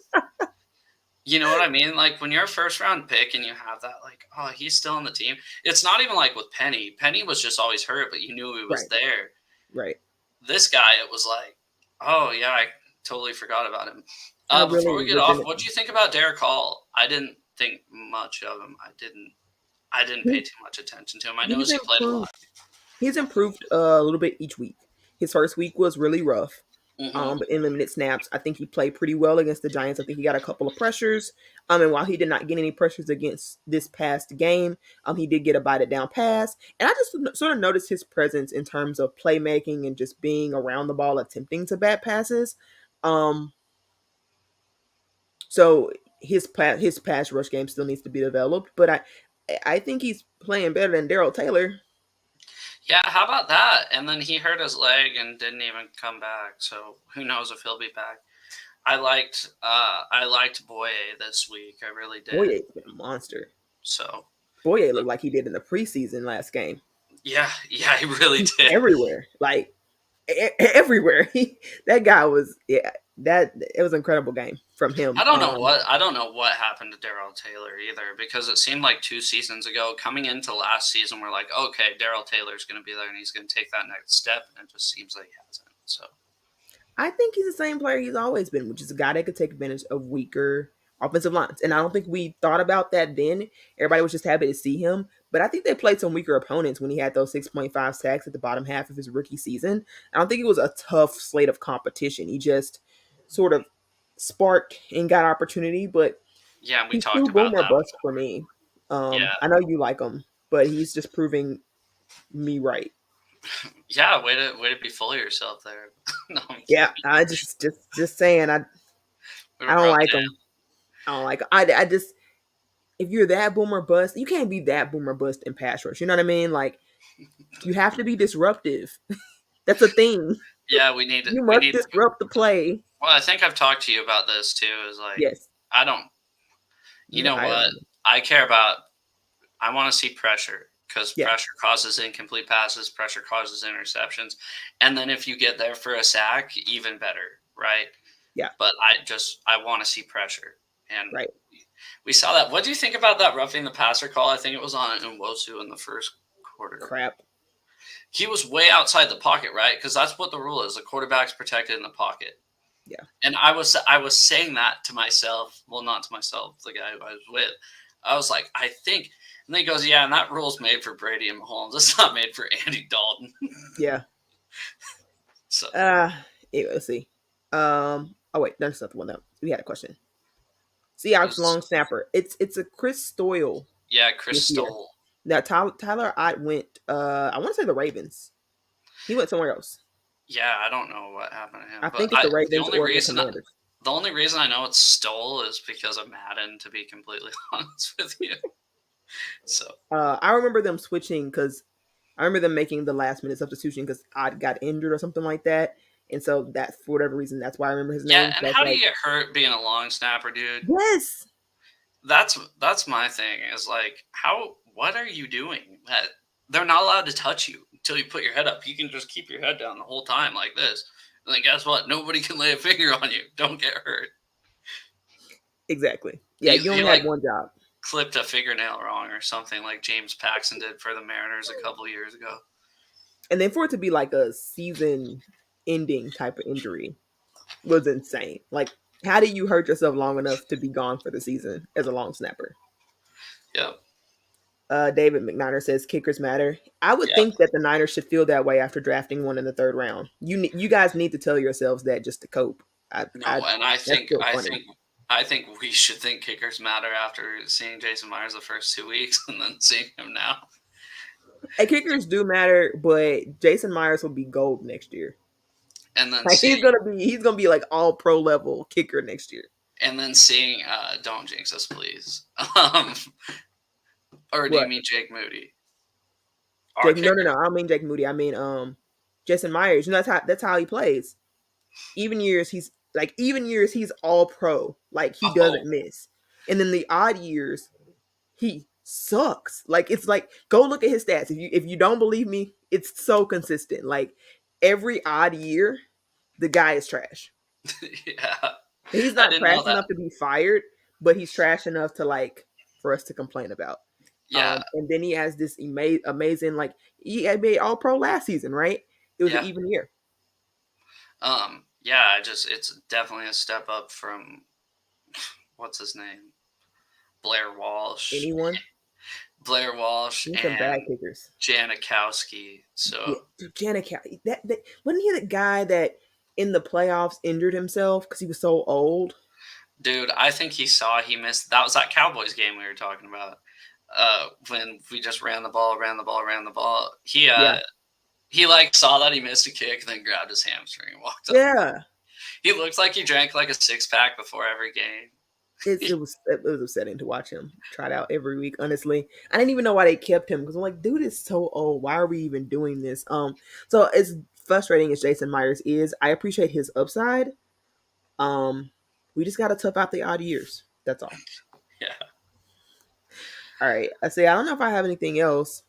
you know what I mean? Like, when you're a first round pick and you have that, like, oh, he's still on the team. It's not even like with Penny. Penny was just always hurt, but you knew he was Right. there. Right. This guy, it was like, oh, yeah, I totally forgot about him. I really Before we was get looking off, at what do you think about Derek Hall? I didn't think much of him. I didn't pay he, too much attention to him. I he's noticed he played a improved lot. he's improved a little bit each week. His first week was really rough. Hmm. But in limited snaps, I think he played pretty well against the Giants. I think he got a couple of pressures. And while he did not get any pressures against this past game, he did get a bited down pass. And I just sort of noticed his presence in terms of playmaking and just being around the ball, attempting to bat passes. Um, so his pass rush game still needs to be developed, but I think he's playing better than Daryl Taylor. Yeah, how about that? And then he hurt his leg and didn't even come back. So who knows if he'll be back? I liked Boye this week. I really did. Boye's been a monster. So Boye looked like he did in the preseason last game. yeah, yeah, he really He's did. everywhere, like everywhere. That guy was yeah. That it was an incredible game from him. I don't know what happened to Daryl Taylor either, because it seemed like 2 seasons ago, coming into last season, we're like, okay, Daryl Taylor's going to be there and he's going to take that next step, and it just seems like he hasn't. So I think he's the same player he's always been, which is a guy that could take advantage of weaker offensive lines. And I don't think we thought about that then. Everybody was just happy to see him. But I think they played some weaker opponents when he had those 6.5 sacks at the bottom half of his rookie season. I don't think it was a tough slate of competition. He just sort of sparked and got opportunity, but yeah, we he's talked still about boomer that bust for before. me. Yeah, I know you like him, but he's just proving me right. yeah, way to be full of yourself there. No, I'm Yeah, kidding. I just saying Way to I don't rub like it him. I don't like him. I just if you're that boomer bust, you can't be that boomer bust in pass rush. You know what I mean? Like you have to be disruptive. That's a thing. Yeah, You we must need. disrupt the play. Well, I think I've talked to you about this too. Is like, Yes, I don't. You you're know high what? on me. I care about. I want to see pressure because Yeah, pressure causes incomplete passes. Pressure causes interceptions, and then if you get there for a sack, even better, right? yeah, But I want to see pressure, and right. we saw that. What do you think about that roughing the passer call? I think it was on Nwosu in the first quarter. Crap. He was way outside the pocket, right? Because that's what the rule is. The quarterback's protected in the pocket. Yeah, And I was saying that to myself. Well, not to myself, the guy who I was with. I was like, I think. And then he goes, yeah, and that rule's made for Brady and Mahomes. It's not made for Andy Dalton. yeah. So Uh, let's see. Oh wait, that's not the one that we had a question. it Seahawks was, long snapper. It's a Chris Stoyle yeah, Chris this year. Stoll. Now Tyler Ott went. I want to say the Ravens. He went somewhere else. Yeah, I don't know what happened to I him, but think it's the the Ravens only or the reason Commanders. the only reason I know it's Stoll is because of Madden. To be completely honest with you, so I remember them switching because I remember them making the last minute substitution because Odd got injured or something like that, and so that for whatever reason that's why I remember his yeah. name. And That's how do you like get hurt being a long snapper, dude? yes, That's my thing. Is like, how? What are you doing? That they're not allowed to touch you until you put your head up. You can just keep your head down the whole time like this. And then guess what? Nobody can lay a finger on you. Don't get hurt. exactly. Yeah, You you you only had like one job, clipped a fingernail wrong or something like James Paxton did for the Mariners a couple years ago. and then for it to be like a season-ending type of injury was insane. Like, how do you hurt yourself long enough to be gone for the season as a long snapper? Yep. David McNiner says kickers matter. I would Yeah. think that the Niners should feel that way after drafting one in the third round. You guys need to tell yourselves that just to cope. No, and I That's think still I funny. think I think we should think kickers matter after seeing Jason Myers the first 2 weeks and then seeing him now. Hey, kickers do matter, but Jason Myers will be gold next year. And then Like seeing he's gonna be like all pro level kicker next year. don't jinx us, please. Um, or do you What? mean Jake Moody? Our Jake? No, no, kicker? no. I don't mean Jake Moody. I mean Jason Myers. You know that's how he plays. Even years he's all pro. Like he Oh, doesn't miss. And then the odd years he sucks. Like it's like go look at his stats. If you don't believe me, it's so consistent. Like every odd year, the guy is trash. yeah. He's I not didn't know trash that. enough to be fired, but he's trash enough to like for us to complain about. Yeah, And then he has this amazing like he had made all pro last season, right? It was an yeah. even year. Yeah, it's definitely a step up from what's his name? Blair Walsh. Anyone? Blair Walsh He's some bad and kickers. Janikowski. Yeah, So, dude, Janik, that wasn't he the guy that in the playoffs injured himself because he was so old? dude, I think he missed. That was that Cowboys game we were talking about. When we just ran the ball, ran the ball, ran the ball. Yeah, He like saw that he missed a kick, and then grabbed his hamstring and walked up. yeah. He looks like he drank like a 6-pack before every game. It was upsetting to watch him try it out every week. Honestly, I didn't even know why they kept him because I'm like, dude is so old. Why are we even doing this? So as frustrating as Jason Myers is, I appreciate his upside. Um, we just got to tough out the odd years. That's all. Yeah. All right. I say I don't know if I have anything else.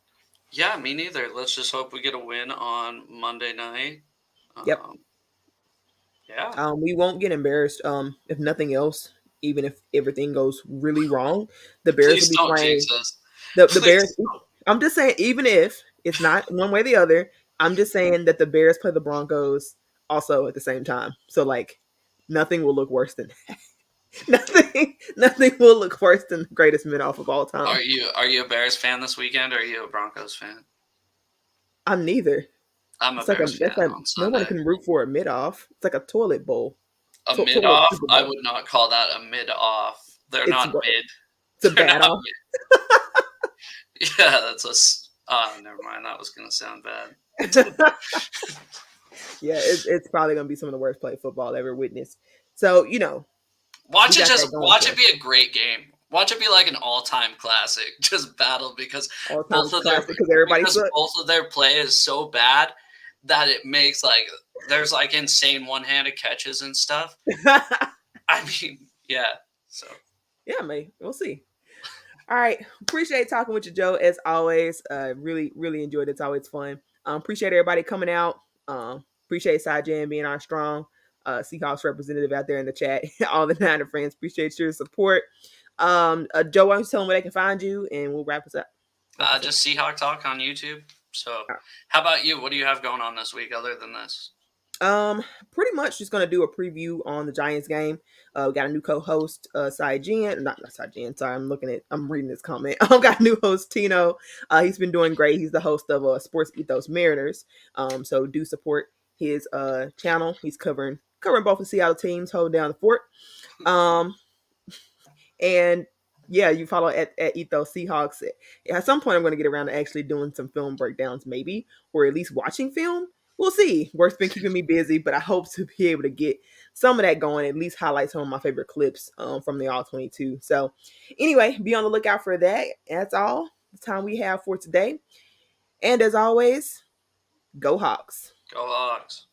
Yeah, me neither. Let's just hope we get a win on Monday night. Yep. Um, yeah. We won't get embarrassed. If nothing else, even if everything goes really wrong, the Bears will Please be don't jinx playing us. the Bears. Please. I'm just saying, even if it's not one way or the other, I'm just saying that the Bears play the Broncos also at the same time. So like, nothing will look worse than nothing will look worse than the greatest mid off of all time. Are you a Bears fan this weekend, or are you a Broncos fan? I'm neither. I'm a It's like a Bears that's fan like on no one Sunday. can root for a mid off. It's like a toilet bowl, A mid toilet off? Super I Bowl. would not call that a mid off. They're It's not mid. it's a They're bad not off. mid. Yeah, that's a. Oh, never mind. That was gonna sound bad. Yeah, it's probably gonna be some of the worst played football ever witnessed. So we got that going Watch for it us. be a great game. Watch it be like an all time classic. Just battle because All time classic because everybody because sucks. both of their play is so bad that it makes like there's like insane one handed catches and stuff. I mean, yeah. So Yeah, man, we'll see. All right, appreciate talking with you, Joe. As always, really, really enjoyed it. It's always fun. Appreciate everybody coming out. Appreciate Sajan being our strong Seahawks representative out there in the chat. All the Niner friends, appreciate your support. Joe, why don't you tell them where they can find you, and we'll wrap us up. just Seahawk Talk on YouTube. So All how about you? What do you have going on this week other than this? Pretty much just gonna do a preview on the Giants game. We got a new co-host, Cy Jan. Not Cy Jan. Sorry, I'm reading this comment. I've got a new host, Tino. He's been doing great. He's the host of Sports Ethos Mariners. So do support his channel. He's covering both the Seattle teams, holding down the fort. Um, and yeah, you follow at Ethos Seahawks. At some point, I'm going to get around to actually doing some film breakdowns, maybe, or at least watching film. We'll see. Work's been keeping me busy, but I hope to be able to get some of that going, at least highlight some of my favorite clips from the All 22. So, anyway, be on the lookout for that. That's all the time we have for today. And as always, go Hawks. Go Hawks.